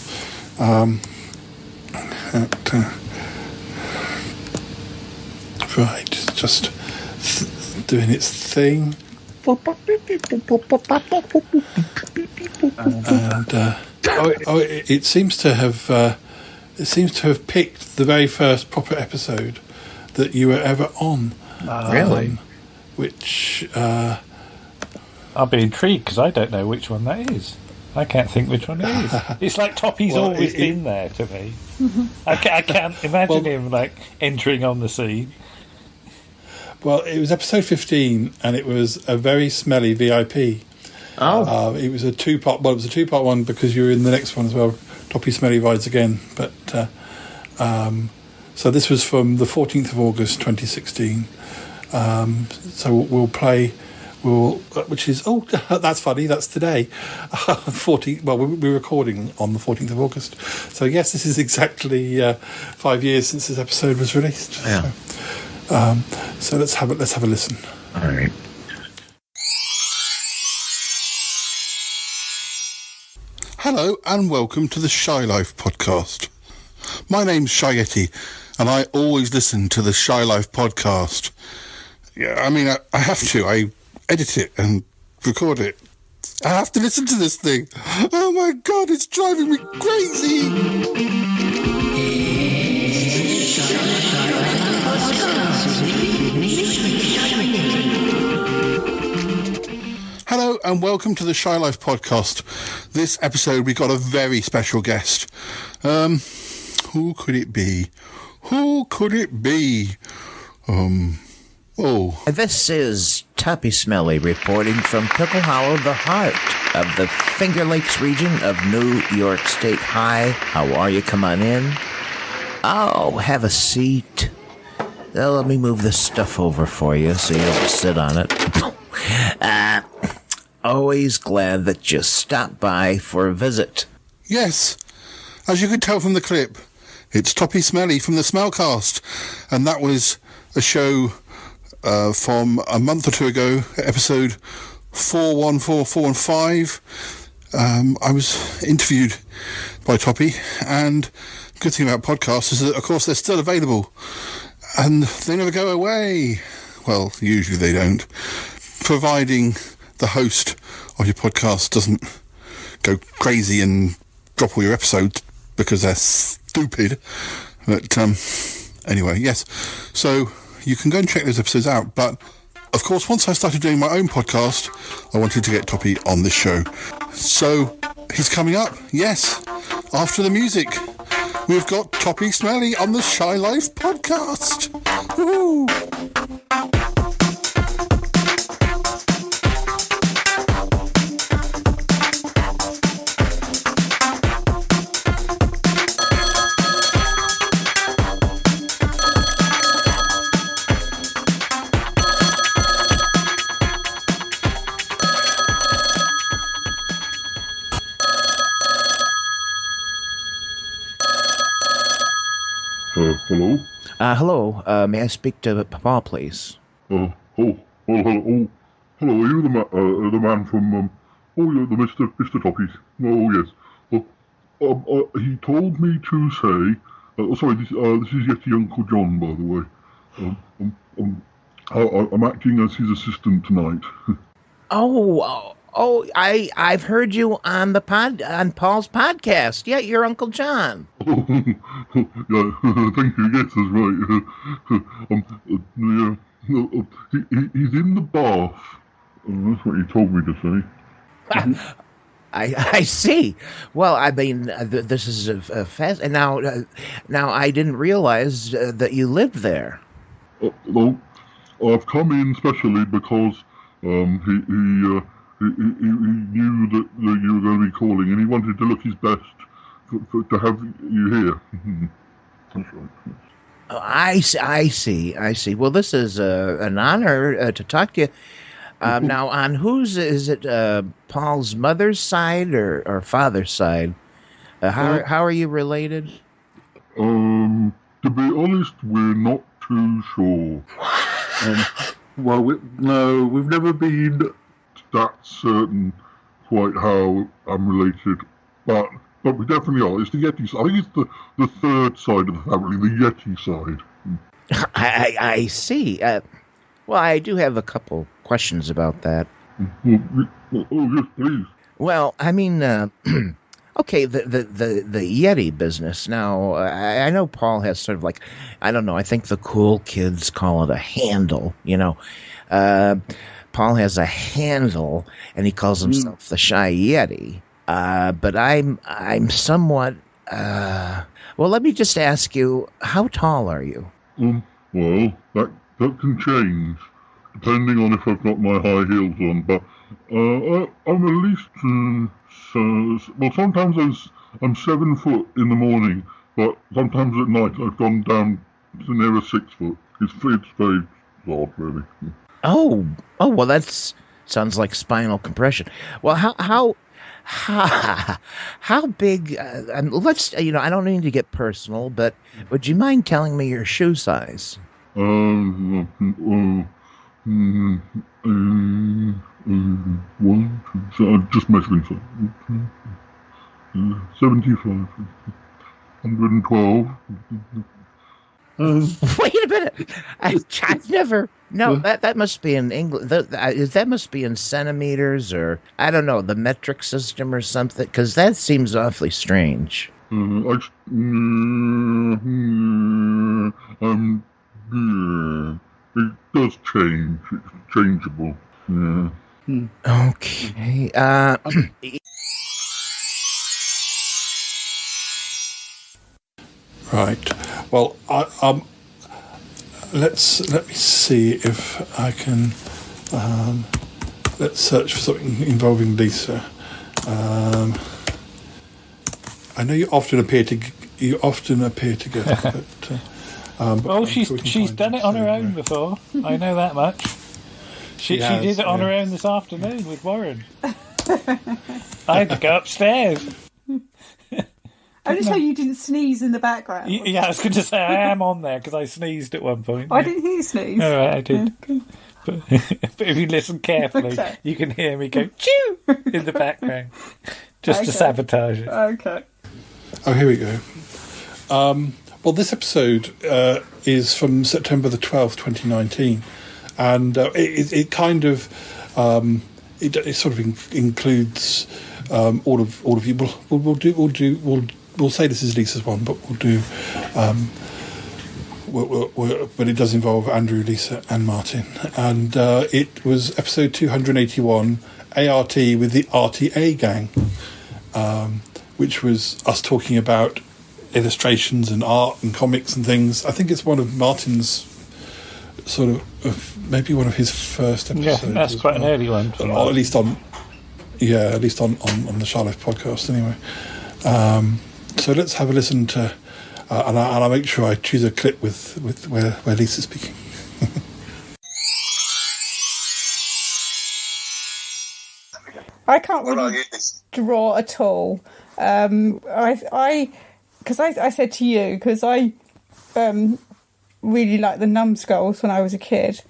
Right, it's just doing its thing. And it seems to have picked the very first proper episode that you were ever on. Really? Which I'll be intrigued because I don't know which one that is. I can't think which one it is. It's like Toppy's always been there to me. I can't imagine him like entering on the scene. Well, it was episode 15, and it was a very smelly VIP. Oh, it was a two-part. Well, it was a two-part one because you were in the next one as well. Toppy Smelly Rides Again, but so this was from the 14th of August, 2016. So we'll play which is, that's funny, that's today. 14. Well, we're recording on the 14th of August. So, yes, this is exactly 5 years since this episode was released. Yeah. So let's have a listen. All right. Hello and welcome to the Shy Life podcast. My name's Shy Yeti, and I always listen to the Shy Life podcast. Yeah, I mean, I have to. I edit it and record it. I have to listen to this thing. Oh my God, it's driving me crazy. Hello and welcome to the Shy Life podcast. This episode we got a very special guest. Who could it be? This is Tuppy Smelly reporting from Pickle Hollow, the heart of the Finger Lakes region of New York State. Hi, how are you? Come on in. Oh, have a seat. Let me move this stuff over for you so you don't sit on it. Always glad that you stopped by for a visit. Yes, as you could tell from the clip, it's Tuppy Smelly from the Smellcast, and that was a show from a month or two ago, episode 414, 4 and 5. I was interviewed by Tuppy, and the good thing about podcasts is that, of course, they're still available, and they never go away. Well, usually they don't, providing the host of your podcast doesn't go crazy and drop all your episodes because they're stupid. But anyway, yes. So you can go and check those episodes out. But of course, once I started doing my own podcast, I wanted to get Tuppy on this show. So he's coming up. Yes, after the music, we've got Tuppy Smelly on the Shy Life podcast. Woo! Hello? Hello. May I speak to Papa, please? Hello. Hello, are you the man from, the Mr. Toppies? Oh, yes. He told me to say, sorry, this is Yeti Uncle John, by the way. I'm acting as his assistant tonight. I've heard you on on Paul's podcast. Yeah, you're Uncle John. Yeah, thank you. Yes, that's right. He's in the bath. That's what he told me to say. I see. Well, I mean, this is a fast. And now I didn't realize that you lived there. Well, I've come in specially because he knew that you were going to be calling, and he wanted to look his best to have you here. That's right. I see. Well, this is an honor to talk to you. Now, on whose is it? Paul's mother's side or father's side? How are you related? To be honest, we're not too sure. We've never been that certain quite how I'm related, but we definitely are. It's the Yeti side. I think it's the third side of the family, the Yeti side. I see. Well, I do have a couple questions about that. Oh, yes, please. Well, I mean, okay, the Yeti business. Now, I know Paul has sort of like, I don't know, I think the cool kids call it a handle, you know. Paul has a handle, and he calls himself the Shy Yeti. But I'm somewhat. Well, let me just ask you, how tall are you? Well, that can change depending on if I've got my high heels on. But I'm at least. Well, sometimes I'm 7 foot in the morning, but sometimes at night I've gone down to nearer 6 foot. It's very odd, really. Oh, well, that's Sounds like spinal compression. Well, how big? Let's I don't need to get personal, but would you mind telling me your shoe size? Just measuring something. 75, 112. Wait a minute! I've never. No, that must be in English. That must be in centimeters, or I don't know, the metric system or something. Because that seems awfully strange. It does change. It's changeable. Yeah. Okay. Right. Well, let me see if I can. Let's search for something involving Lisa. I know you often appear to get but. Well, she's done it on her own before. I know that much. She did it on her own this afternoon with Warren. I had to go upstairs. I just hope you didn't sneeze in the background. Yeah, I was going to say I am on there because I sneezed at one point. I didn't hear you sneeze. All right, I did. But if you listen carefully, you can hear me go chew in the background, just to sabotage it. Okay. Oh, here we go. Well, this episode is from September the 12th, 2019, and it kind of it sort of includes all of you. We'll say this is Lisa's one, but we'll do. But it does involve Andrew, Lisa, and Martin, and it was episode 281, ART with the RTA gang, which was us talking about illustrations and art and comics and things. I think it's one of Martin's sort of maybe one of his first episodes. Yeah, that's quite an early one. Or at least on the Charlotte podcast anyway. So let's have a listen to, and I'll make sure I choose a clip with where Lisa's speaking. I can't really draw at all. I said to you, because I really liked the numbskulls when I was a kid,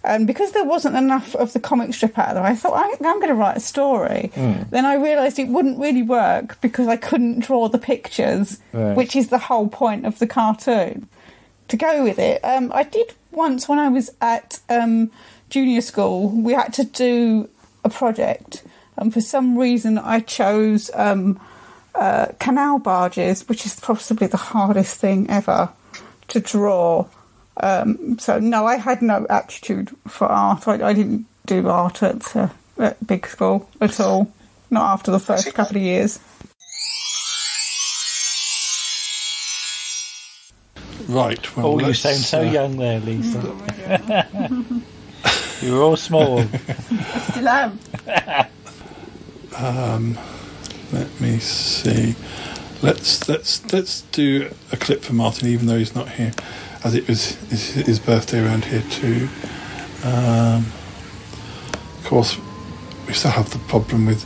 and because there wasn't enough of the comic strip out there, I thought I'm going to write a story. Then I realised it wouldn't really work because I couldn't draw the pictures, which is the whole point of the cartoon. To go with it, I did once when I was at junior school. We had to do a project, and for some reason I chose canal barges, which is possibly the hardest thing ever to draw. So no, I had no aptitude for art. I didn't do art at big school at all. Not after the first couple of years. Right. Well, you sound so young there, Lisa. You were all small. I still am. Let me see. Let's do a clip for Martin, even though he's not here, as it was his birthday around here too. Of course, we still have the problem with.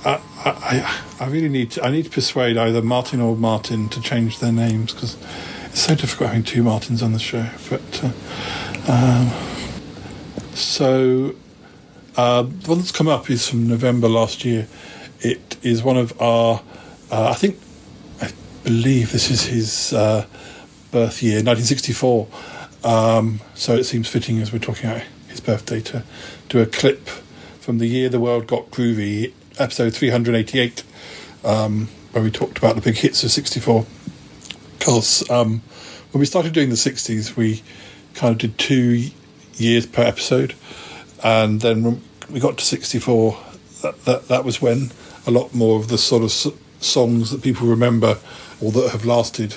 I really need to persuade either Martin or Martin to change their names, because it's so difficult having two Martins on the show. But the one that's come up is from November last year. It is one of our, I believe this is his birth year, 1964. So it seems fitting, as we're talking about his birthday, to do a clip from the year the world got groovy, episode 388, where we talked about the big hits of 64. Because when we started doing the 60s, we kind of did 2 years per episode, and then when we got to 64, that was when a lot more of the sort of songs that people remember or that have lasted,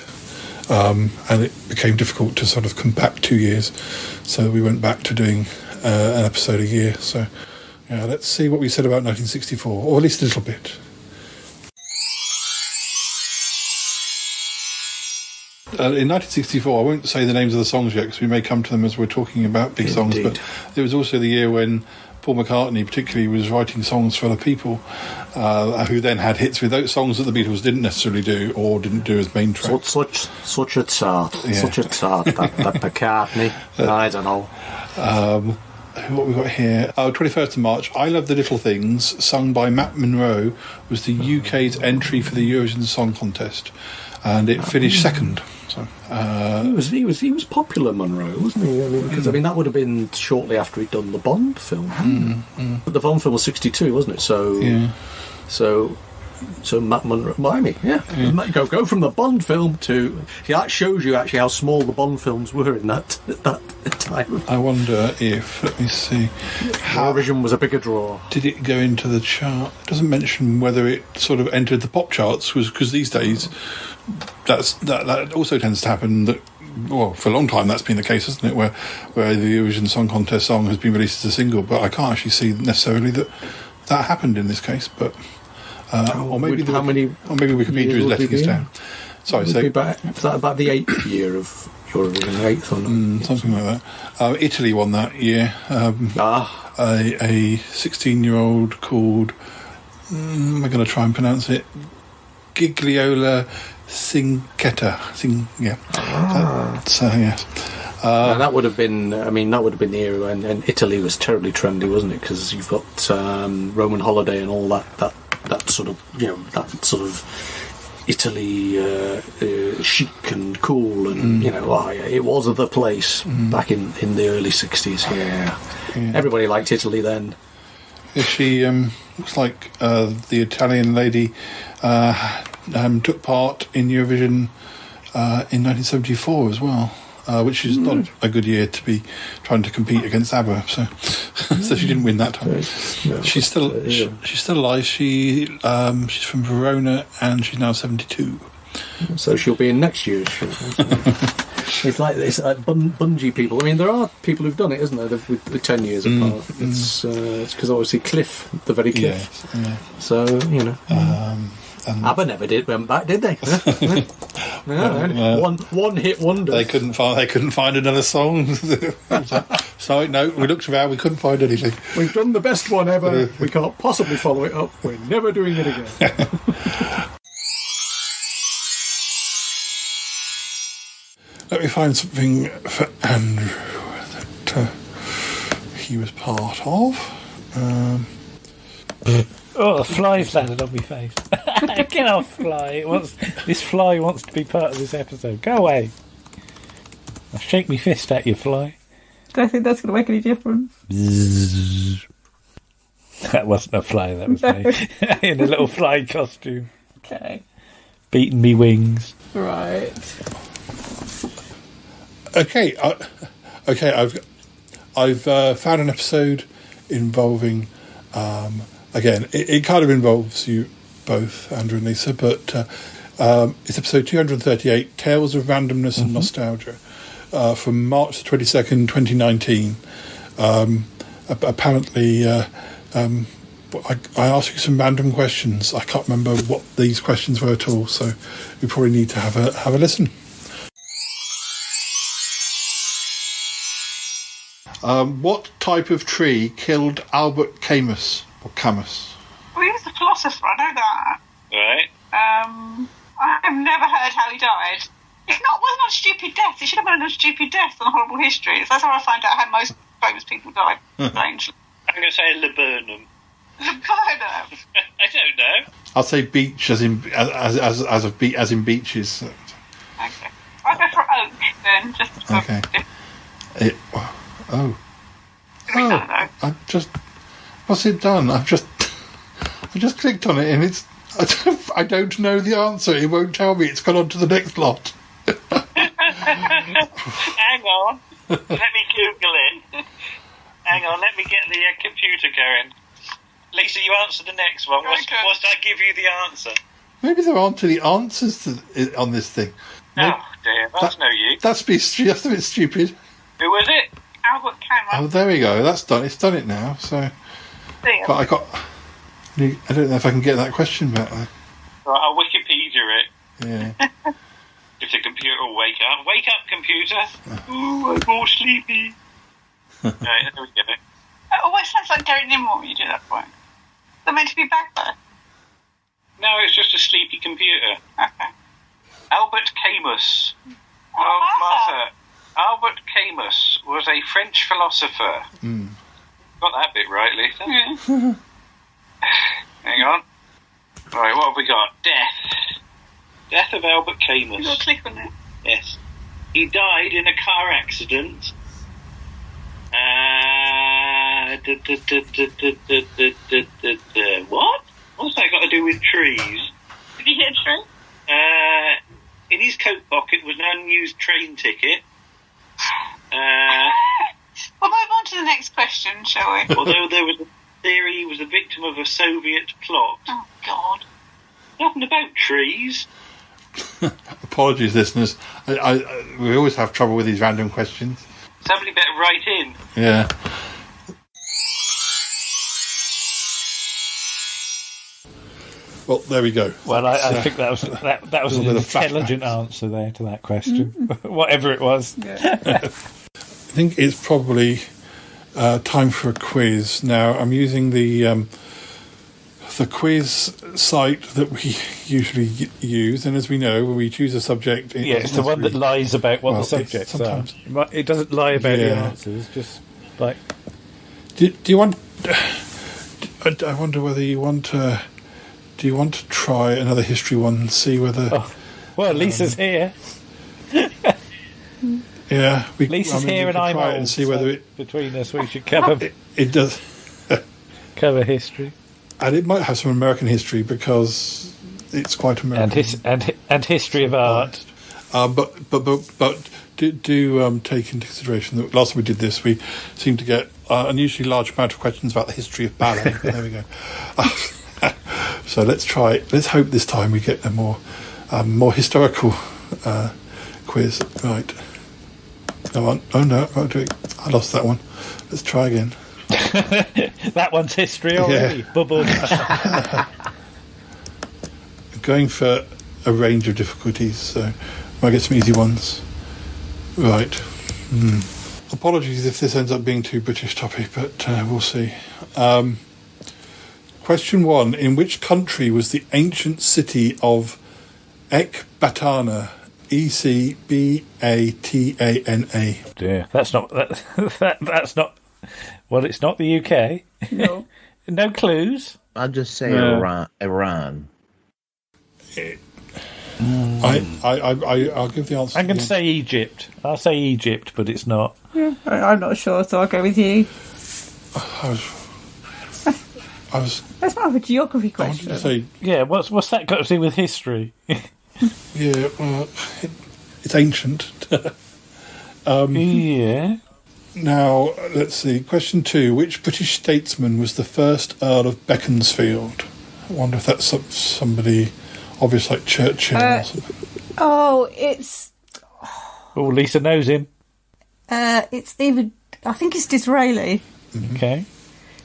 and it became difficult to sort of compact 2 years, so we went back to doing an episode a year. So yeah, let's see what we said about 1964, or at least a little bit. In 1964, I won't say the names of the songs yet because we may come to them as we're talking about big songs, but it was also the year when Paul McCartney particularly was writing songs for other people who then had hits with those songs that the Beatles didn't necessarily do or didn't do as main tracks. Such a tart. Yeah. Such a tart, that McCartney. I don't know. What we got here? 21st of March. I Love the Little Things, sung by Matt Monro, was the UK's entry for the Eurovision Song Contest, and it finished second. So he was popular, Monroe, wasn't he? I mean, because that would have been shortly after he'd done the Bond film. But the Bond film was 1962, wasn't it? So Matt Monroe, Miami, go from the Bond film to that shows you actually how small the Bond films were in that time. I wonder if, let me see, Eurovision was a bigger draw. Did it go into the chart? It doesn't mention whether it sort of entered the pop charts, because these days that also tends to happen. That, well, for a long time that's been the case, hasn't it? Where the Eurovision Song Contest song has been released as a single, but I can't actually see necessarily that happened in this case. But or maybe Wikipedia is letting us down. Sorry, so about the 8th year of Eurovision, 8th or not? Something like that. Italy won that year. A 16-year-old called, I'm going to try and pronounce it, Gigliola Cinquetta. Yes. That would have been. That would have been the era when Italy was terribly trendy, wasn't it? Because you've got Roman Holiday and all that sort of Italy chic and cool, and it was the place back in the early 60s. Yeah. Everybody liked Italy then. She looks like the Italian lady took part in Eurovision in 1974 as well. Which is not a good year to be trying to compete against ABBA. So she didn't win that time. No, she's still alive. She's from Verona and she's now 72. So she'll be in next year's show. It's like bungee people. I mean, there are people who've done it, isn't there? With 10 years apart. It's because obviously Cliff, the very Cliff. Yeah. So ABBA never went back, did they? One hit wonder. They couldn't find another song. Sorry, no, we looked around, we couldn't find anything. We've done the best one ever. We can't possibly follow it up. We're never doing it again. Let me find something for Andrew that he was part of. A fly's landed on my face. Get off, fly. This fly wants to be part of this episode. Go away. I'll shake my fist at you, fly. Don't think that's going to make any difference. Bzzz. That wasn't a fly, that was me. In a little fly costume. Okay. Beating me wings. Right. Okay. I've found an episode involving... again, it kind of involves you both, Andrew and Lisa, but it's episode 238, Tales of Randomness and Nostalgia, from March the 22nd, 2019. Apparently, I asked you some random questions. I can't remember what these questions were at all, so we probably need to have a listen. What type of tree killed Albert Camus? Or Camus? Well, he was a philosopher, I know that. Right. I've never heard how he died. Wasn't a stupid death. It should have been a stupid death on Horrible History. That's how I find out how most famous people died. Strangely. I'm going to say laburnum. Laburnum? I don't know. I'll say beech as in beaches. Okay. I'll go for oak then. Just okay. What's it done? I just clicked on it and it's. I don't know the answer. It won't tell me. It's gone on to the next lot. Hang on. Let me Google it. Hang on. Let me get the computer going. Lisa, you answer the next one. Whilst I give you the answer. Maybe there aren't any answers on this thing. Oh dear, that's no use. That's a bit stupid. Who was it? Albert Camus. Oh, there we go. That's done. It's done it now. So, but I don't know if I can get that question back. Right, I'll Wikipedia it. Yeah. If the computer will wake up. Wake up, computer. Ooh, I'm all sleepy. Right, there we go. It always sounds like Gary Nimmo when you do that point. They're meant to be back there. No, it's just a sleepy computer. Okay. Albert Camus. Martha. Albert Camus was a French philosopher. Got that bit right, Lisa. Yeah. Hang on. Right, what have we got? Death. Death of Albert Camus. You've got to click on it. Yes. He died in a car accident. What? What's that got to do with trees? Did he hit a tree? In his coat pocket was an unused train ticket. We'll move on to the next question, shall we? Although there was a theory he was a victim of a Soviet plot. Oh, God. Nothing about trees. Apologies, listeners. We always have trouble with these random questions. Somebody better write in. Yeah. Well, there we go. Well, I think that was an intelligent answer there to that question, whatever it was. I think it's probably time for a quiz. Now, I'm using the quiz site that we usually use, and as we know, when we choose a subject... it's the one that lies about what the subjects are. It doesn't lie about the answers, just like... Do you want... I wonder whether you want to... Do you want to try another history one and see whether... Oh, well, Lisa's here. Yeah. Lisa's here and I'm old, and see whether it... Between us, we should cover... it does... cover history. And it might have some American history because it's quite American. And history of art. But do take into consideration that last time we did this, we seemed to get an unusually large amount of questions about the history of ballet. There we go. So let's try. Let's hope this time we get a more historical quiz. Right. Come on. Oh no, I won't do it. I lost that one. Let's try again. That one's history already. Yeah. Bubble. Going for a range of difficulties, so might get some easy ones. Right. Apologies if this ends up being too British topic, but we'll see. Question 1. In which country was the ancient city of Ecbatana? Ecbatana. Dear, that's not that's not. Well, it's not the UK. No. No clues. I'll just say Iran. I'll give the answer. I'm going to say Egypt. I'll say Egypt, but it's not. Yeah, I'm not sure, so I'll go with you. I was. That's more of a geography question. I wanted to say, yeah, what's that got to do with history? Yeah, well, it's ancient. Yeah. Now, let's see. Question 2. Which British statesman was the first Earl of Beaconsfield? I wonder if that's somebody obvious like Churchill or something. It's... Oh, Lisa knows him. It's either... I think it's Disraeli. Okay.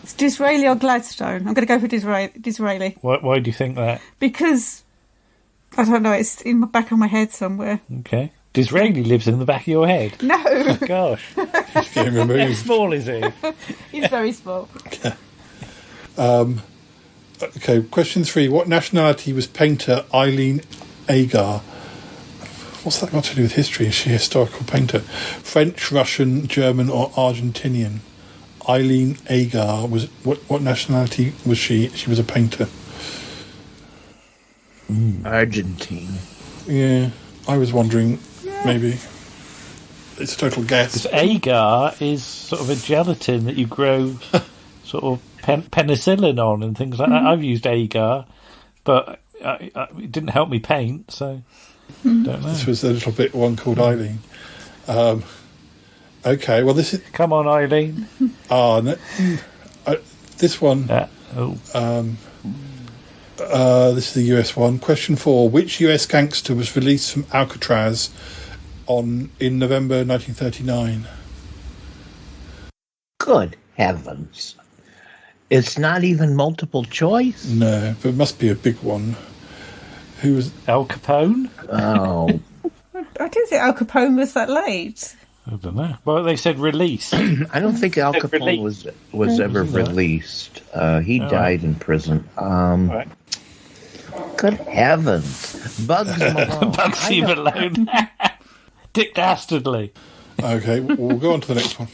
It's Disraeli or Gladstone. I'm going to go for Disraeli. Why do you think that? Because... I don't know, it's in the back of my head somewhere. Okay. Disraeli lives in the back of your head? No. Oh, gosh. He's getting removed. How small is he? He's very small. Okay, question 3. What nationality was painter Eileen Agar? What's that got to do with history? Is she a historical painter? French, Russian, German or Argentinian? Eileen Agar, what nationality was she? She was a painter. Argentine. Yeah, I was wondering, maybe. It's a total guess. Because agar is sort of a gelatin that you grow sort of penicillin on and things like that. I've used agar, but it didn't help me paint, so don't know. This was a little bit one called Eileen. Okay, well this is... Come on, Eileen. No, this one... this is the US one. Question 4. Which US gangster was released from Alcatraz in November 1939? Good heavens. It's not even multiple choice? No, but it must be a big one. Who was... Al Capone? Oh. I didn't think Al Capone was that late. I don't know. Well, they said release. I don't think Al Capone was ever released. He died in prison. Right. Good heavens. Bugs Malone. Bugsy Malone. Dick Dastardly. Okay, we'll go on to the next one.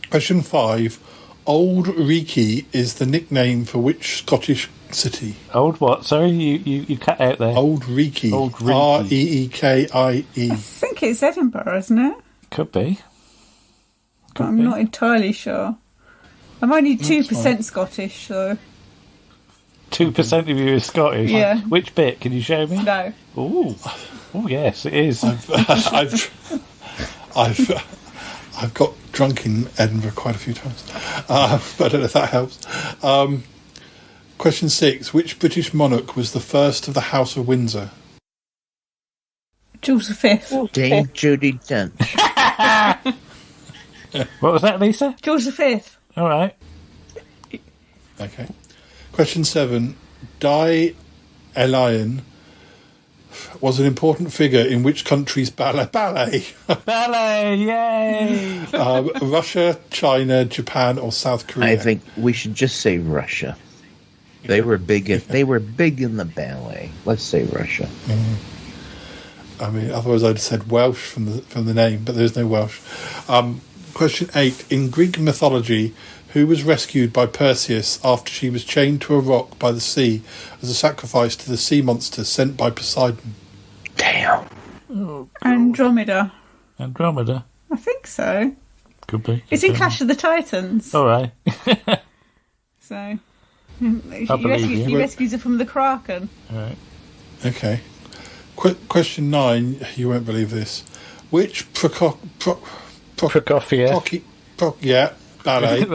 Question 5. Old Reekie is the nickname for which Scottish city? Old what? Sorry, you cut out there. Old Reekie. Old Reekie. Reekie. I think it's Edinburgh, isn't it? Could be. I'm not entirely sure. I'm only 2% Scottish, so... 2% of you is Scottish? Yeah. Which bit? Can you show me? No. Ooh. Oh, yes, it is. I've got drunk in Edinburgh quite a few times. But I don't know if that helps. Question 6. Which British monarch was the first of the House of Windsor? George V. Dame Judi Dench. What was that, Lisa? George V. All right. Okay. Question 7. Di Elian was an important figure in which country's ballet? Ballet, yay! Russia, China, Japan, or South Korea? I think we should just say Russia. They were big in the ballet. Let's say Russia. I mean, otherwise I'd have said Welsh from the name, but there's no Welsh. Question 8. In Greek mythology, who was rescued by Perseus after she was chained to a rock by the sea as a sacrifice to the sea monster sent by Poseidon? Damn. Oh, Andromeda. Andromeda? I think so. Could be. It's in Clash of the Titans. All right. So... He rescues her from the Kraken. All right. Okay. Question 9. You won't believe this. Which Prokofiev. Ballet.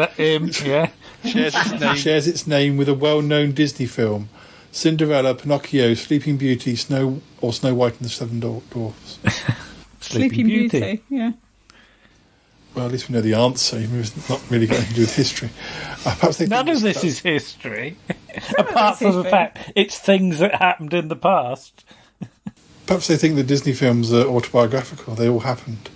Yeah. shares its name with a well-known Disney film: Cinderella, Pinocchio, Sleeping Beauty, Snow White and the Seven Dwarfs. Sleeping Beauty. Yeah. Well, at least we know the answer. It's not really got anything to do with history. Perhaps they None of this is history, apart from the fact it's things that happened in the past. Perhaps they think the Disney films are autobiographical. They all happened.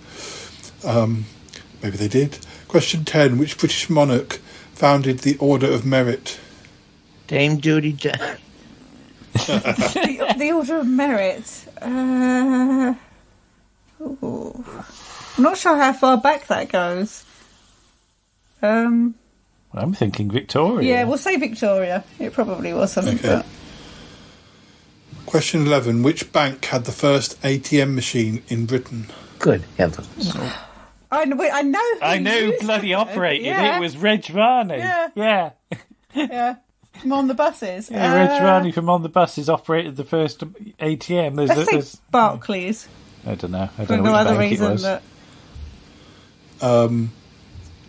Maybe they did. Question 10. Which British monarch founded the Order of Merit? Dame Judi Dench. The Order of Merit. I'm not sure how far back that goes. I'm thinking Victoria. Yeah, we'll say Victoria. It probably was something. Okay. But... Question 11. Which bank had the first ATM machine in Britain? Good heavens. I know who bloody operated. Yeah. It was Reg Varney. Yeah. Yeah. From On the Buses. Yeah, Reg Varney from On the Buses operated the first ATM. Let's say Barclays. I don't know. For no other reason that...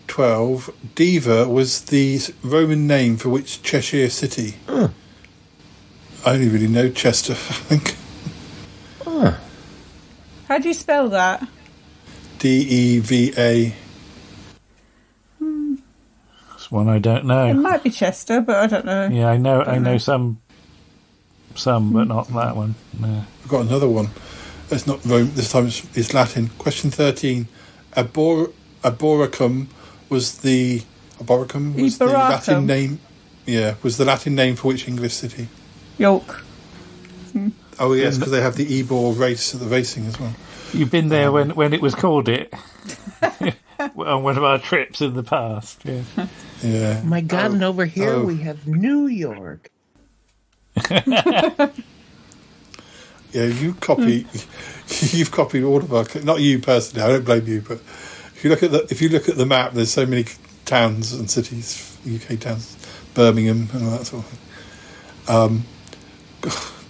12. Diva was the Roman name for which Cheshire city? I only really know Chester, I think. How do you spell that? Deva. That's one I don't know. It might be Chester, but I don't know. Yeah, I know some, but not that one. No. I've got another one. It's not Rome. This time it's Latin. Question 13. Arboricum was the Latin name. Yeah, was the Latin name for which English city? York. Oh yes, because they have the Ebor race at the racing as well. You've been there when it was called it on one of our trips in the past. Yeah. Yeah. My God, and over here we have New York. Yeah, you've copied all of our. Not you personally. I don't blame you, but if you look at the map, there's so many towns and cities, UK towns, Birmingham and all that sort of thing.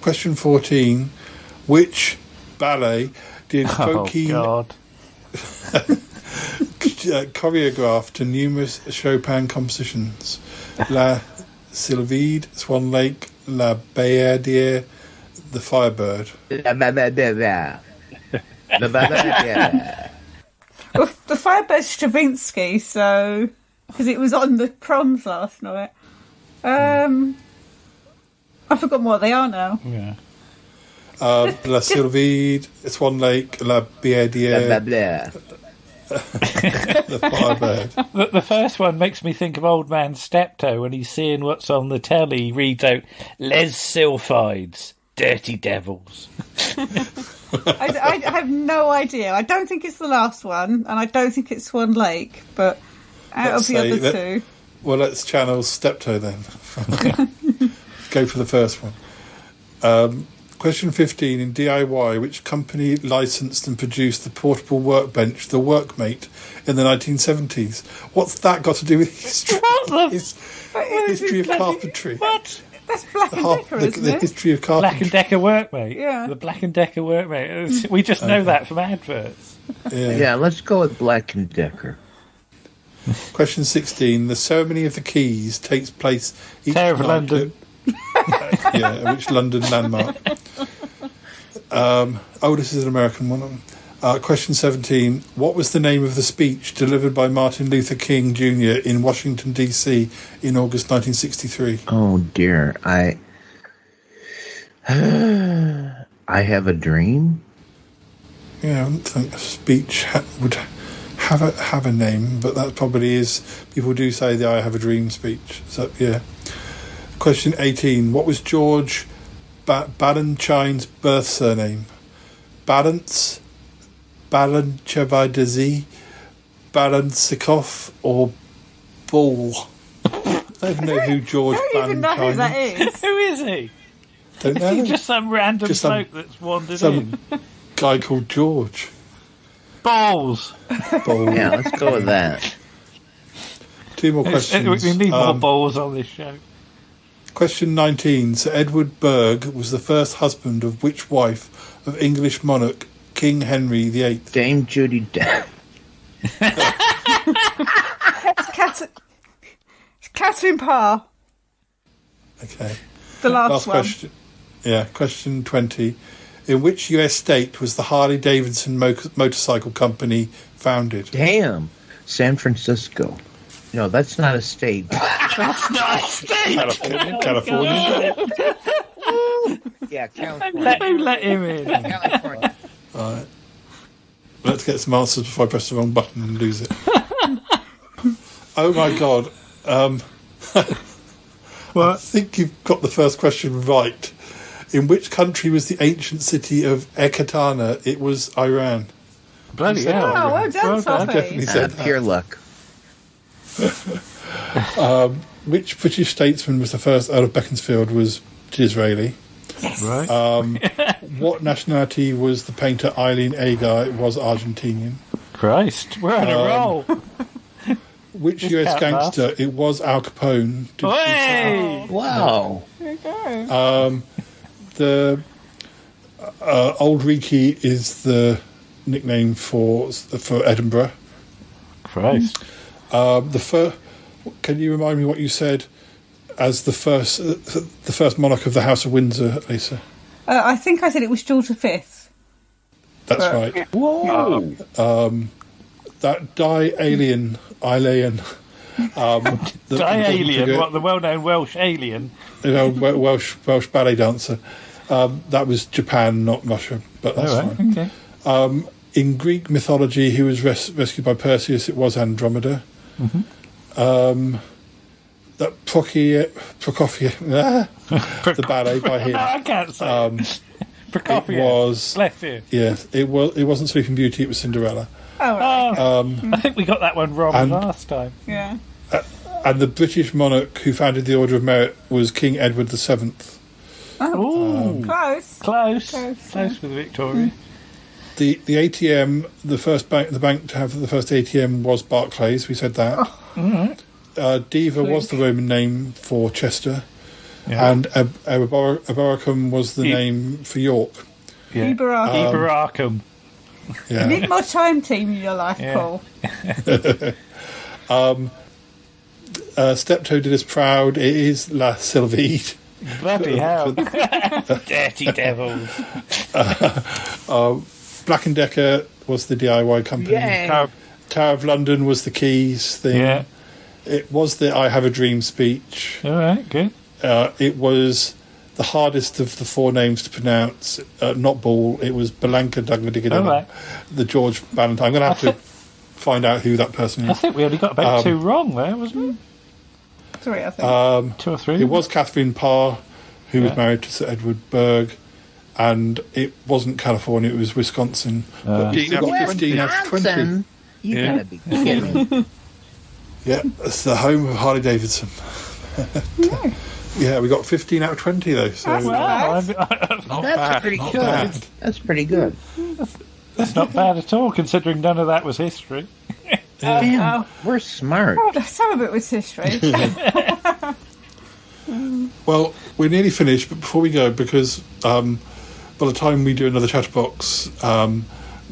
Question 14: which ballet did Fokine choreograph to numerous Chopin compositions? La Sylvide, Swan Lake, La Bayadere, The Firebird. Well, The Firebird's Stravinsky, so because it was on the proms last night. I've forgotten what they are now. Yeah. La Sylvide, Swan Lake, La Bayadere, The Firebird. The first one makes me think of Old Man Steptoe when he's seeing what's on the telly. He reads out, Les Sulfides, dirty devils. I have no idea. I don't think it's the last one, and I don't think it's Swan Lake, but out of the other two... Well, let's channel Steptoe then. Go for the first one. Question 15. In DIY, which company licensed and produced the portable workbench, the Workmate, in the 1970s? What's that got to do with history? History of carpentry. What? That's Black & Decker, isn't the it? history of carpentry. Black & Decker Workmate. Yeah. The Black & Decker Workmate. We just know that from adverts. Yeah, let's go with Black & Decker. Question 16. The ceremony of the keys takes place each Tower of night London. Which London landmark? This is an American one. Question 17. What was the name of the speech delivered by Martin Luther King Jr. in Washington, D.C. in August 1963? Oh, dear. I Have a Dream? Yeah, I don't think a speech would have a name, but that probably is. People do say the I Have a Dream speech. So, yeah. Question 18. What was George Balanchine's birth surname? Balance, Balanchevadezi, Balansikov, or Ball? I don't even know who George I don't even know who that Balanchine is. Who is he? Don't Is know. he just some random bloke that's wandered in? Guy called George. Balls. Yeah, let's go with that. Two more questions. We need more balls on this show. Question 19. Sir Edward Berg was the first husband of which wife of English monarch King Henry VIII? Dame Judi Dench. It's Catherine Parr. Okay. The last one. Question. Yeah, question 20. In which US state was the Harley-Davidson motorcycle company founded? Damn. San Francisco. No, that's not a state. That's not a state. California. Yeah, California. Let him in. California. All right. Let's get some answers before I press the wrong button and lose it. Oh my God. I think you've got the first question right. In which country was the ancient city of Ekatana? It was Iran. Bloody hell. Oh, well done, Sophie. Definitely said Pure luck. Which British statesman was the first Earl of Beaconsfield? Was Disraeli. Right. What nationality was the painter Eileen Agar? It was Argentinian. Christ, we're on a roll. Which US gangster? It was Al Capone. Hey! Wow. There you go. The Old Reekie is the nickname for Edinburgh. Christ. Can you remind me what you said as the first monarch of the House of Windsor, Lisa? I think I said it was George V. That's right. Whoa. That Dialien. Dialien, what, the well-known Welsh alien? Welsh ballet dancer. That was Japan, not Russia, but that's fine. Okay. In Greek mythology, who was rescued by Perseus? It was Andromeda. Mm-hmm. That Prokofiev, the ballet by him. No, I can't say. Prokofiev. It was. Bless you. Yes, it was. It wasn't Sleeping Beauty. It was Cinderella. Oh, right. I think we got that one wrong last time. Yeah. And the British monarch who founded the Order of Merit was King Edward VII. Oh, close with Victoria. The ATM, the bank to have the first ATM was Barclays. We said that. Diva was the Roman name for Chester, and Eboracum was the name for York. Yeah. Eboracum. Yeah. You need more time team in your life, Paul. Steptoe did us proud. It is La Sylvide. Bloody hell. Dirty devils. Black & Decker was the DIY company. Yay. Tower of London was the keys thing. Yeah. It was the I Have a Dream speech. All right, good. It was the hardest of the four names to pronounce. Not Ball. It was Belanca Dugma Digga. All right. The George Valentine. I'm going to have to find out who that person is. I think we only got about 2 wrong there, wasn't it? 3, I think. 2 or 3. It was Catherine Parr, who was married to Sir Edward Berg, and it wasn't California, it was Wisconsin. But we got 15 out of 20. You gotta be kidding me. Yeah, it's the home of Harley Davidson. Yeah, we got 15 out of 20 though. So That's pretty not good. bad. That's pretty good. That's not bad at all, considering none of that was history. Damn, we're smart. Oh, some of it was history. Well, we're nearly finished, but before we go, because by the time we do another Chatterbox,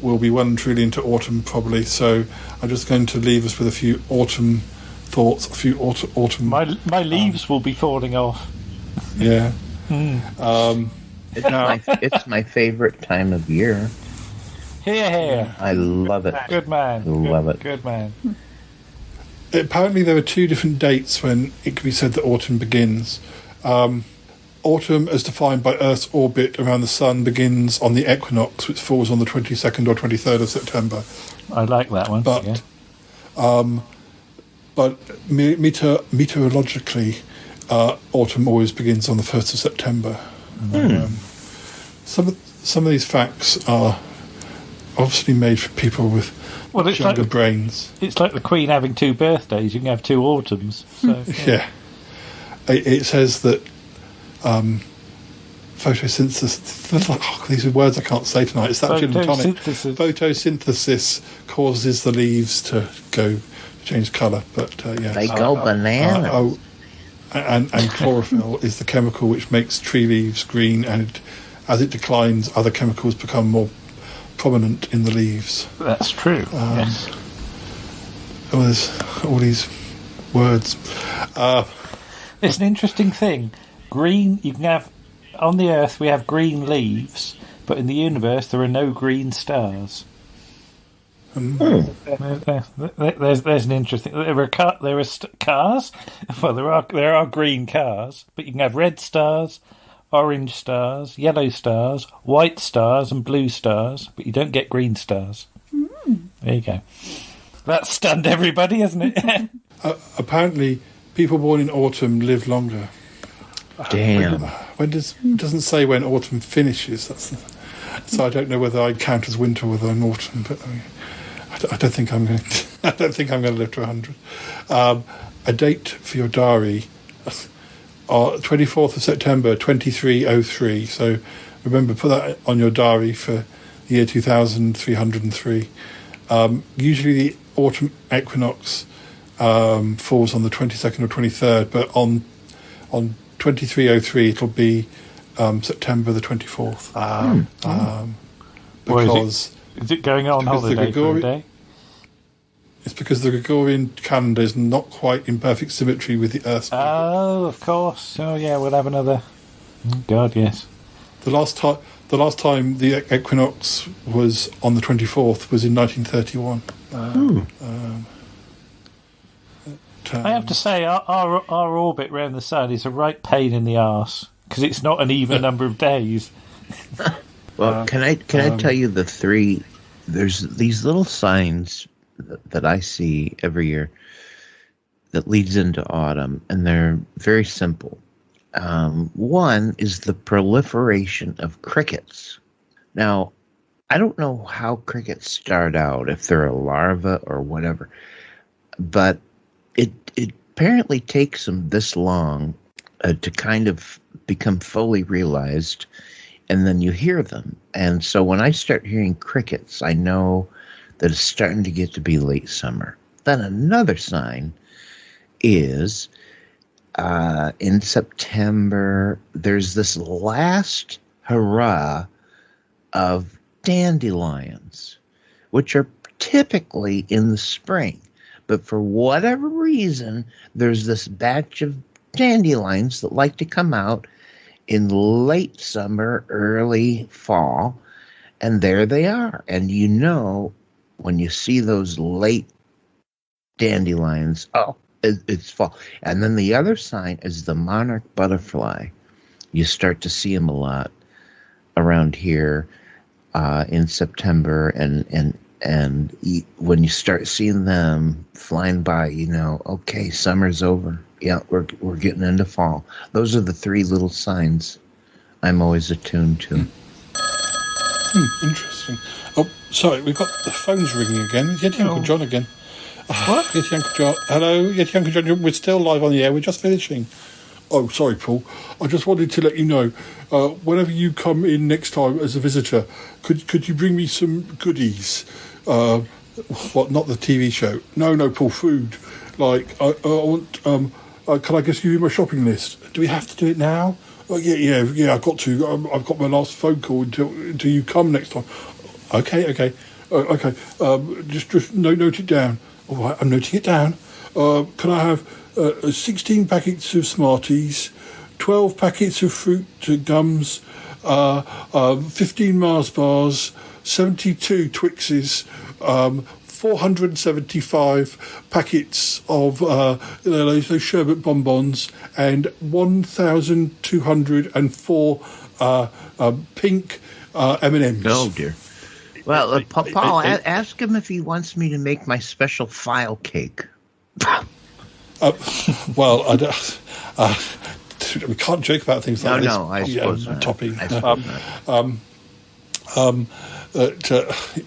we'll be well and truly into autumn probably. So I'm just going to leave us with a few autumn thoughts, a few autumn. My leaves will be falling off. Yeah. It's my favorite time of year. Here. I love it. Good man. I love it. Good man. Apparently there are 2 different dates when it can be said that autumn begins. Autumn, as defined by Earth's orbit around the Sun, begins on the equinox, which falls on the 22nd or 23rd of September. I like that one. But, meteorologically, autumn always begins on the 1st of September. Some of these facts are obviously made for people with younger brains. It's like the Queen having 2 birthdays. You can have 2 autumns. So, yeah. It says that photosynthesis. These are words I can't say tonight. It's that gin and tonic. Photosynthesis causes the leaves to change colour. But yeah, They go bananas. And chlorophyll is the chemical which makes tree leaves green, and as it declines, other chemicals become more prominent in the leaves. That's true. Yes. Oh, there's all these words. It's an interesting thing. Green, you can have on the Earth. We have green leaves, but in the universe there are no green stars. There's an interesting. There are cars. Well, there are green cars, but you can have red stars, orange stars, yellow stars, white stars, and blue stars, but you don't get green stars. There you go. That stunned everybody, hasn't it? Apparently, people born in autumn live longer. Damn. Doesn't say when autumn finishes. So I don't know whether I count as winter or whether I'm autumn, but I don't think I'm going. I don't think I'm going to live to 100. A date for your diary: 24th of September, 2303. So remember, put that on your diary for the year 2303. Usually, the autumn equinox falls on the 22nd or 23rd, but on 2303 it'll be September the 24th. Because is it going on holiday for a day? It's because the Gregorian calendar is not quite in perfect symmetry with the Earth's. Oh, of course. Oh, yeah, we'll have another. Oh, God, yes. The last time the equinox was on the 24th was in 1931. I have to say, our orbit around the sun is a right pain in the arse because it's not an even number of days. Well, can I tell you the 3? There's these little signs that I see every year that leads into autumn, and they're very simple. One is the proliferation of crickets. Now, I don't know how crickets start out, if they're a larva or whatever, but it apparently takes them this long to kind of become fully realized, and then you hear them. And so when I start hearing crickets, I know that it's starting to get to be late summer. Then another sign is in September, there's this last hurrah of dandelions, which are typically in the spring. But for whatever reason, there's this batch of dandelions that like to come out in late summer, early fall, and there they are. And you know, when you see those late dandelions, it's fall. And then the other sign is the monarch butterfly. You start to see them a lot around here in September, and And when you start seeing them flying by, you know, okay, summer's over. Yeah, we're getting into fall. Those are the three little signs I'm always attuned to. Interesting. Oh, sorry, we've got the phones ringing again. Yeti Uncle John again. What? Yeti Uncle John. Hello, Yeti Uncle John. We're still live on the air. We're just finishing. Oh, sorry, Paul. I just wanted to let you know, whenever you come in next time as a visitor, could you bring me some goodies? What? Not the TV show? No, Paul. Food. Like I want. Can I just give you my shopping list? Do we have to do it now? Oh, yeah. I've got to. I've got my last phone call until you come next time. Okay. Just note it down. All right, I'm noting it down. Can I have 16 packets of Smarties, 12 packets of fruit gums, 15 Mars bars, 72 Twixes, 475 packets of those sherbet bonbons, and 1,204 pink M&Ms. Oh dear. Well, Paul, ask him if he wants me to make my special file cake. Well, I don't, we can't joke about things like this. No, I suppose not. Topping.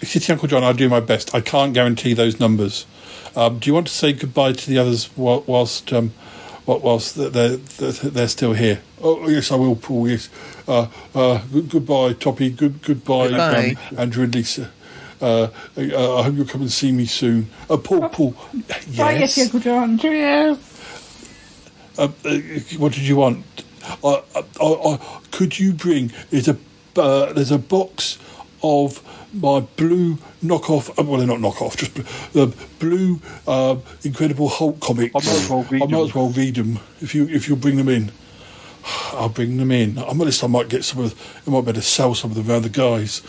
Kitty Uncle John, I'll do my best. I can't guarantee those numbers. Do you want to say goodbye to the others whilst they're still here? Oh, yes, I will, Paul. Yes. Goodbye, Toppy. Goodbye, Andrew and Lisa. I hope you'll come and see me soon. Paul. Yes. Bye, yes, Uncle John. Cheerio. What did you want? Could you bring? There's a box of my blue knockoff. Well, they're not knockoff, just the blue Incredible Hulk comics. I might as well read them if you'll bring them in. I'll bring them in. I might get some of. I might better sell some of them around the guys.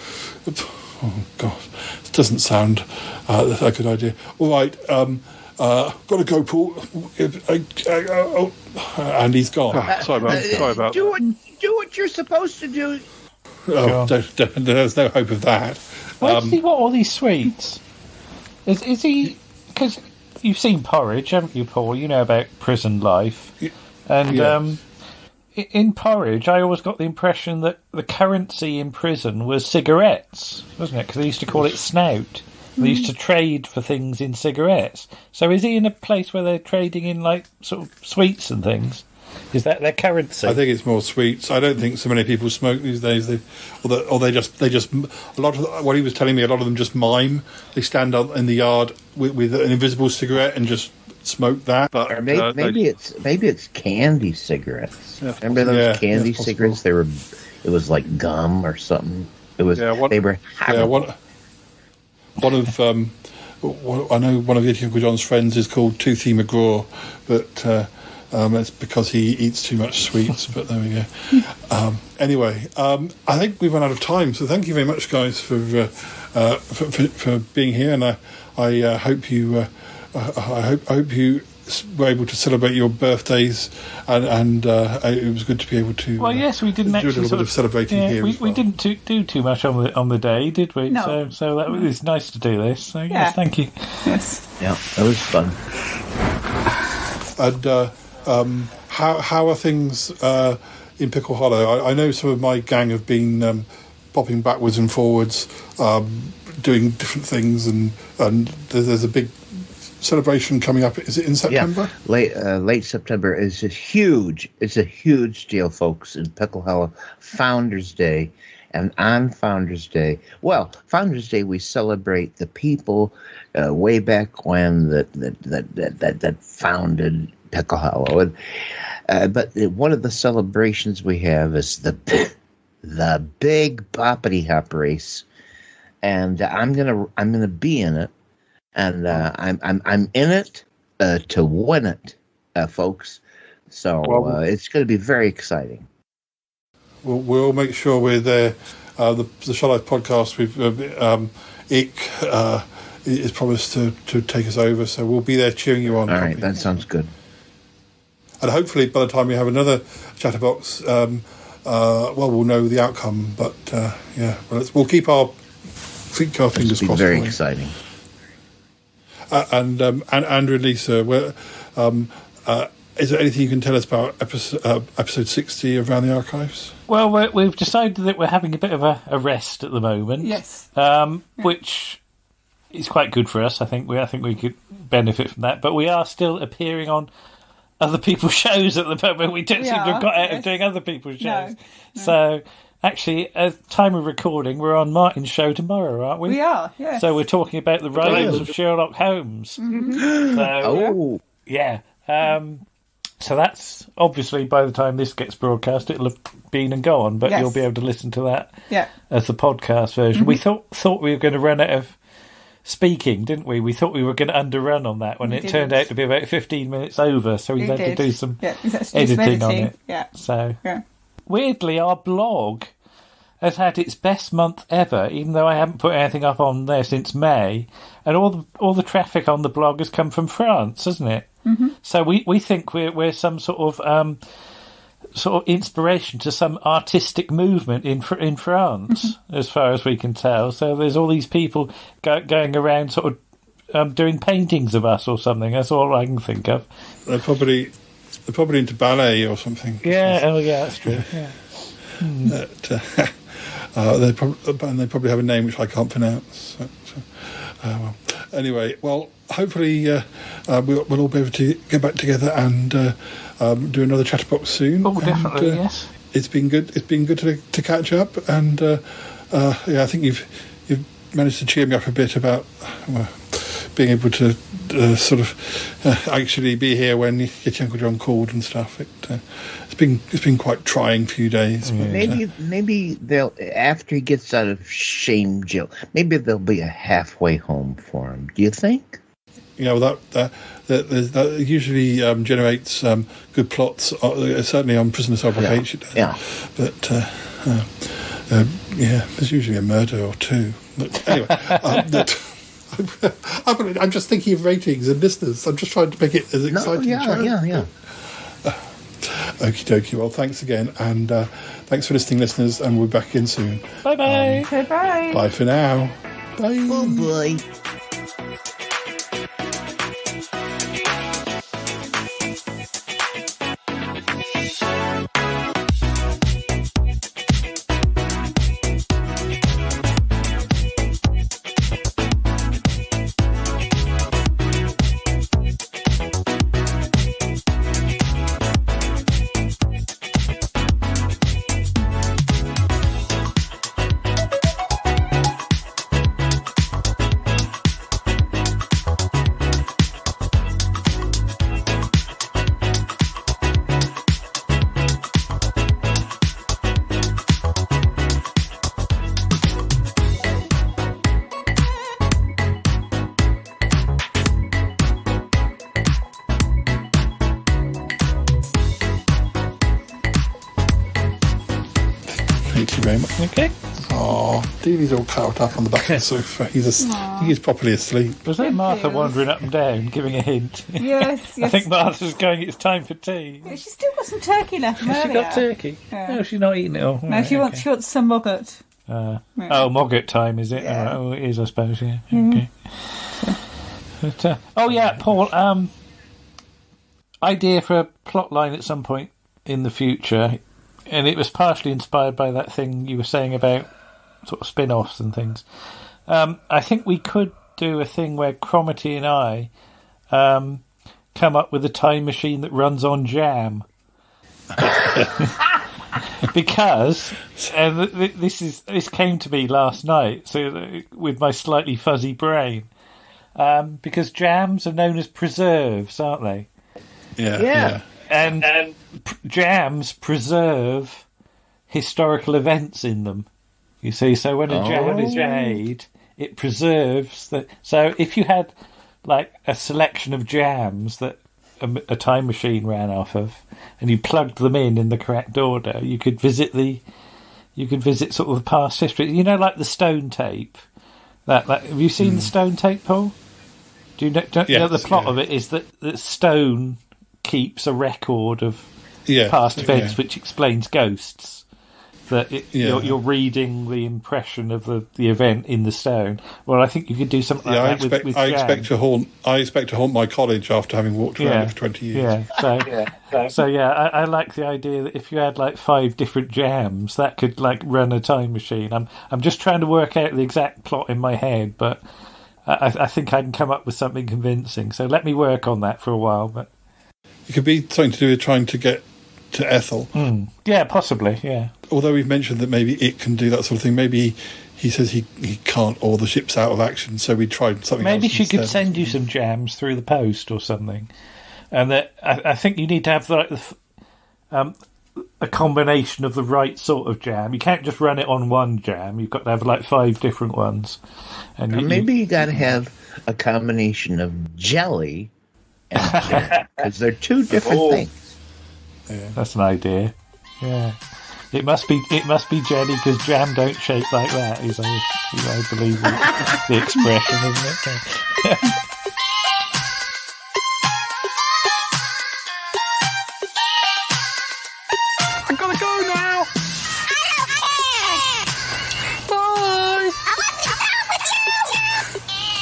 Oh God, this doesn't sound a good idea. All right, got to go, Paul. And he's gone. Sorry about. Do what you're supposed to do. Oh, there's no hope of that. Where does he want all these sweets? Is he? Because you've seen Porridge, haven't you, Paul? You know about prison life, and in Porridge, I always got the impression that the currency in prison was cigarettes, wasn't it? Because they used to call it snout. They used to trade for things in cigarettes. So is he in a place where they're trading in like sort of sweets and things? Is that their currency? I think it's more sweets. I don't think so many people smoke these days. They just a lot of what he was telling me. A lot of them just mime. They stand out in the yard with an invisible cigarette and just smoke that. But or maybe it's candy cigarettes. Yeah, remember those candy cigarettes? It was like gum or something. It was. They were. One of I know one of Yeti Uncle John's friends is called Toothy McGraw, but. It's because he eats too much sweets, but there we go. Anyway, I think we've run out of time, so thank you very much, guys, for being here, and I hope you were able to celebrate your birthdays, and it was good to be able to. Well, yes, we didn't do actually a little bit of celebrating here. We didn't do too much on the day, did we? No. So that was nice to do this. So yes, thank you. Yes. Yeah, that was fun. And how are things in Pickle Hollow? I know some of my gang have been popping backwards and forwards, doing different things, and there's a big celebration coming up. Is it in September? Yeah, late September is huge. It's a huge deal, folks, in Pickle Hollow. Founders Day, and on Founders Day, Founders Day we celebrate the people way back when that founded Pickle Hollow, but one of the celebrations we have is the big Boppity Hop race, and I'm gonna be in it, and I'm in it to win it, folks. So it's going to be very exciting. We'll make sure we're there. The Shot Life podcast, Ick is promised to take us over, so we'll be there cheering you on. All right, that sounds good. And hopefully, by the time we have another Chatterbox, we'll know the outcome. But we'll keep our keep our fingers crossed. Very exciting. And Andrew and Lisa, is there anything you can tell us about episode 60 of Round the Archives? Well, we've decided that we're having a bit of a rest at the moment. Yes. Which is quite good for us. I think we could benefit from that. But we are still appearing on other people's shows at the moment. We don't seem to have got out of doing other people's shows. No. So, actually, at time of recording, we're on Martin's show tomorrow, aren't we? We are, yes. So we're talking about the writings of Sherlock Holmes. Mm-hmm. So, yeah. So that's, obviously, by the time this gets broadcast, it'll have been and gone, but you'll be able to listen to that as the podcast version. We thought we were going to run out of speaking, didn't we? We thought we were going to underrun on that when it turned out to be about 15 minutes over, so we had to do some editing on it. Yeah. So, weirdly, our blog has had its best month ever, even though I haven't put anything up on there since May, and all the traffic on the blog has come from France, hasn't it? Mm-hmm. So we think we're some sort of inspiration to some artistic movement in France, as far as we can tell. So there's all these people going around sort of doing paintings of us or something. That's all I can think of. They're probably into ballet or something. Yeah, that's true. Yeah. They probably have a name which I can't pronounce. Anyway, hopefully we'll all be able to get back together and do another Chatterbox soon. Oh, definitely, yes. It's been good. It's been good to catch up, and I think you've managed to cheer me up a bit about being able to actually be here when your Uncle John called and stuff. It's been quite trying few days. But, maybe they'll, after he gets out of shame jail, maybe there'll be a halfway home for him. Do you think? That usually generates good plots. Certainly on Prisoner Subrogation. Yeah. But there's usually a murder or two. But anyway, I'm just thinking of ratings and listeners. I'm just trying to make it as exciting as possible. Yeah. Okie dokie. Well, thanks again, and thanks for listening, listeners, and we'll be back in soon. Bye-bye. Bye-bye. Bye for now. Bye. Oh, boy. Okay. Oh, Dealey's all curled up on the back of the sofa. He is properly asleep. Was that Martha wandering up and down, giving a hint? Yes. I think Martha's going, it's time for tea. Yeah, she's still got some turkey left from Has she earlier. got turkey? Yeah. No, she's not eating it all. No, she wants some mogget. Oh, mogget time, is it? Yeah. Oh, it is, I suppose, yeah. Mm. Okay. But, Paul, idea for a plot line at some point in the future, and it was partially inspired by that thing you were saying about sort of spin-offs and things. I think we could do a thing where Cromitty and I come up with a time machine that runs on jam. Because this came to me last night, so with my slightly fuzzy brain, because jams are known as preserves, aren't they? Yeah. And jams preserve historical events in them. You see, so when a jam is made, it preserves that. So if you had like a selection of jams that a time machine ran off of, and you plugged them in the correct order, you could visit sort of the past history. You know, like the stone tape. That have you seen the stone tape, Paul? Do you know? You know the plot of it is that stone keeps a record of past events, which explains ghosts. that you're reading the impression of the event in the stone. Well, I think you could do something like that with I jam. expect to haunt my college after having walked around it for 20 years. I like the idea that if you had like 5 different jams, that could like run a time machine. I'm just trying to work out the exact plot in my head, but I think I can come up with something convincing. So let me work on that for a while. But it could be something to do with trying to get to Ethel. Yeah, possibly. Yeah. Although we've mentioned that maybe it can do that sort of thing. Maybe he says he can't, or the ship's out of action. So we tried something. Maybe else she instead. could send you some jams through the post or something. And that I think you need to have a combination of the right sort of jam. You can't just run it on one jam. You've got to have like 5 different ones. And maybe you got to have a combination of jelly and jam, because they're 2 different things. Yeah, that's an idea. Yeah, it must be jelly because jam don't shake like that. I believe the expression, isn't it? I gotta go now. Bye.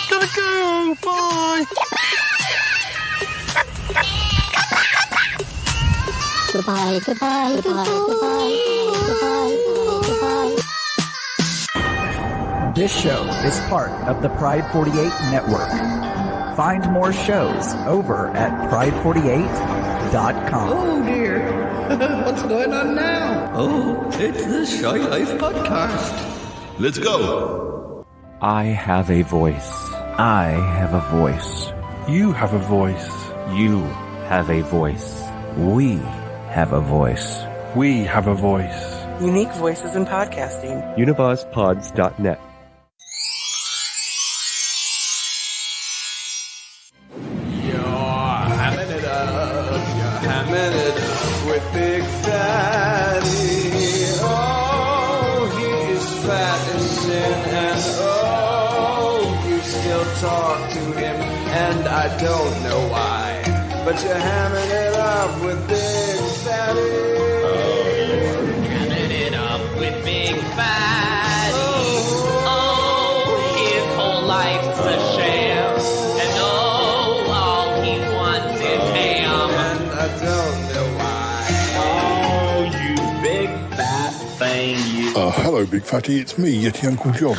Gotta go. Bye. Goodbye, goodbye, goodbye, goodbye, goodbye, goodbye. This show is part of the Pride 48 network. Find more shows over at pride48.com. Oh dear. What's going on now? Oh, it's the Shy Life Podcast. Let's go. I have a voice. I have a voice. You have a voice. You have a voice. We have a voice. We have a voice. Unique voices in podcasting. UnivazPods.net. You're hamming it up with Big Fatty. Oh, he is fat as sin, and oh, you still talk to him, and I don't know why. But you're hamming it up with Big Fatty. Oh, hamming it up with Big Fatty. Oh, his whole life's a sham. And oh, all he wants is ham. And I don't know why. Oh, you big fat thing, you. Hello, Big Fatty. It's me, Yeti Uncle John.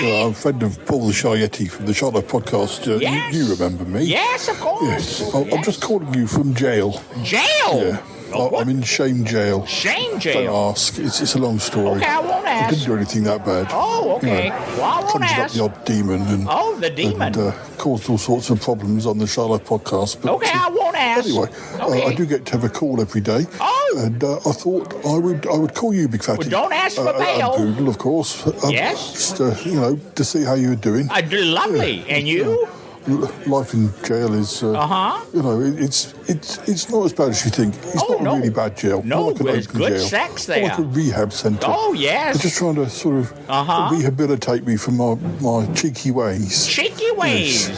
I'm a friend of Paul the Shy Yeti from the Shy Life Podcast. Yes. You remember me? Yes, of course. Yes. I'm just calling you from jail. Jail? Yeah. I'm in shame jail. Shame jail? Don't ask. It's a long story. Okay, I won't ask. I didn't do anything that bad. Oh, okay. Well, I won't conjured ask. up the odd demon and the demon. and caused all sorts of problems on the Shy Life Podcast. But, Okay, I won't ask. Anyway, Okay. I do get to have a call every day. Oh. And I thought I would call you, Big Fatty. Well, don't ask for bail. And Google, of course. Yes. Just to see how you were doing. I do lovely. Yeah. And you? Life in jail is, it's not as bad as you think. It's not a really bad jail. No, not like an there's open good jail. sex Not like there. a rehab centre. Oh, yes. They're just trying to sort of rehabilitate me from my cheeky ways. Cheeky ways.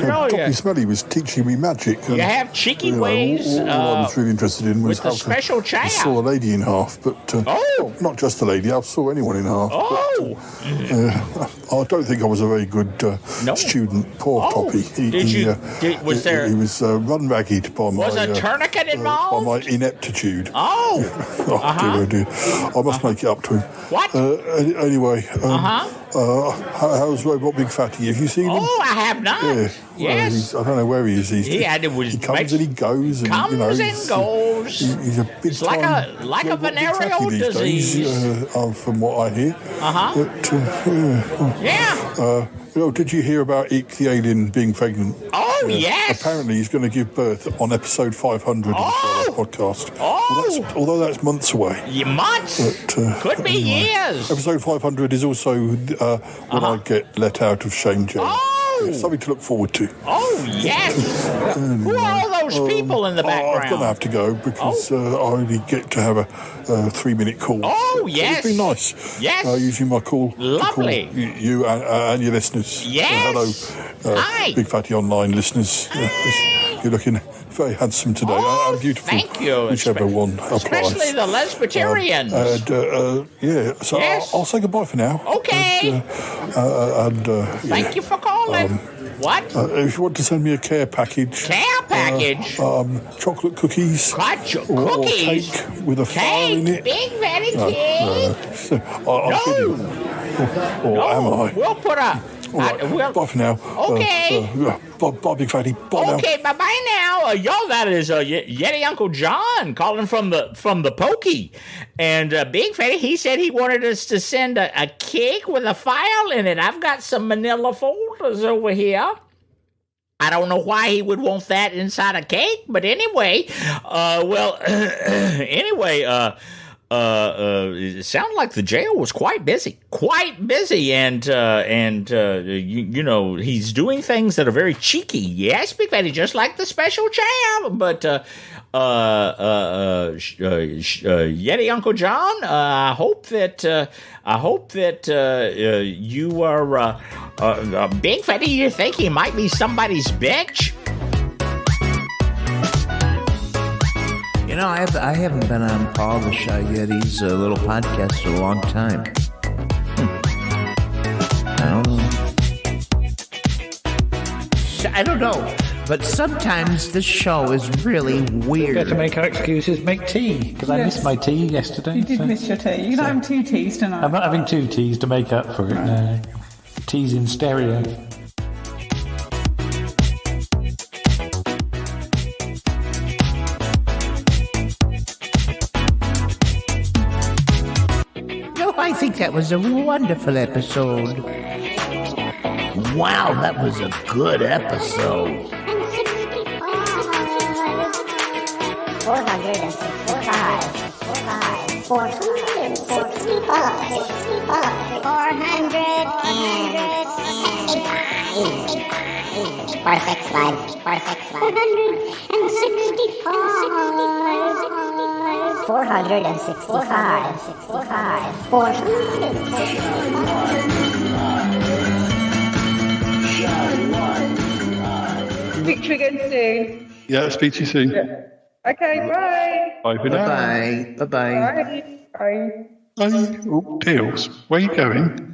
Toppy Smelly was teaching me magic. And, You have cheeky ways. All I was really interested in was with the how special to chair. saw a lady in half. But well, not just a lady. I saw anyone in half. Oh. But, I don't think I was a very good student. Poor Toppy. He was run ragged by my... Was a tourniquet involved? By my ineptitude. Oh. Dear. I must make it up to him. What? Anyway. How's Robot Big Fatty? Have you seen him? Oh, I have not. Yeah. Yes. I don't know where he is. He comes and he goes. And, Comes and goes. He's a big It's like a venereal disease. From what I hear. Did you hear about Eek the alien being pregnant? Oh, yes. Apparently he's going to give birth on episode 500 of the Shy Life Podcast. Although that's months away. Months? Could be years. Episode 500 is also when I get let out of shame jail. Something to look forward to. Oh, yes. Who are all those people in the background? I'm going to have to go because I only get to have a 3-minute call. Oh, yes. It's been nice. Yes. Using my call. Lovely. To call you and your listeners. Yes. Hello, Hi. Big Fatty Online listeners. You're looking very handsome today. And beautiful. Thank you. Whichever one applies. Especially the lesbiterians. Yeah, so Yes. I'll say goodbye for now. Okay. Thank you for calling. What? If you want to send me a care package. Care package? Chocolate cookies. Cookies? Or cake with a flower in it. Big fatty cake? I'll give you. Or am I? We'll put a... All right, bye for now. Okay. Bye, Big Fatty. Bye now. Okay, bye now. Y'all, that is Yeti Uncle John calling from the Pokey. And Big Fatty, he said he wanted us to send a cake with a file in it. I've got some manila folders over here. I don't know why he would want that inside a cake, but anyway, it sounded like the jail was quite busy, and you know, he's doing things that are very cheeky. Yes, Big Fatty, just like the special champ. But Yeti Uncle John, I hope that you are Big Fatty. You think he might be somebody's bitch? You know, I haven't been on Paul the Shy Yeti's little podcast in a long time. I don't know. But sometimes this show is really weird. Better make our excuses, make tea, because I missed my tea yesterday. You did miss your tea. You're not having 2 teas tonight. I'm not having 2 teas to make up for it now. Teas in stereo. I think that was a wonderful episode. Wow, that was a good episode. 465. Speak to you again soon. Yeah, speak to you soon. Yeah. Okay, bye. Bye for now. Bye-bye. Bye-bye. Bye. Bye. Oh, Deals, where are you going?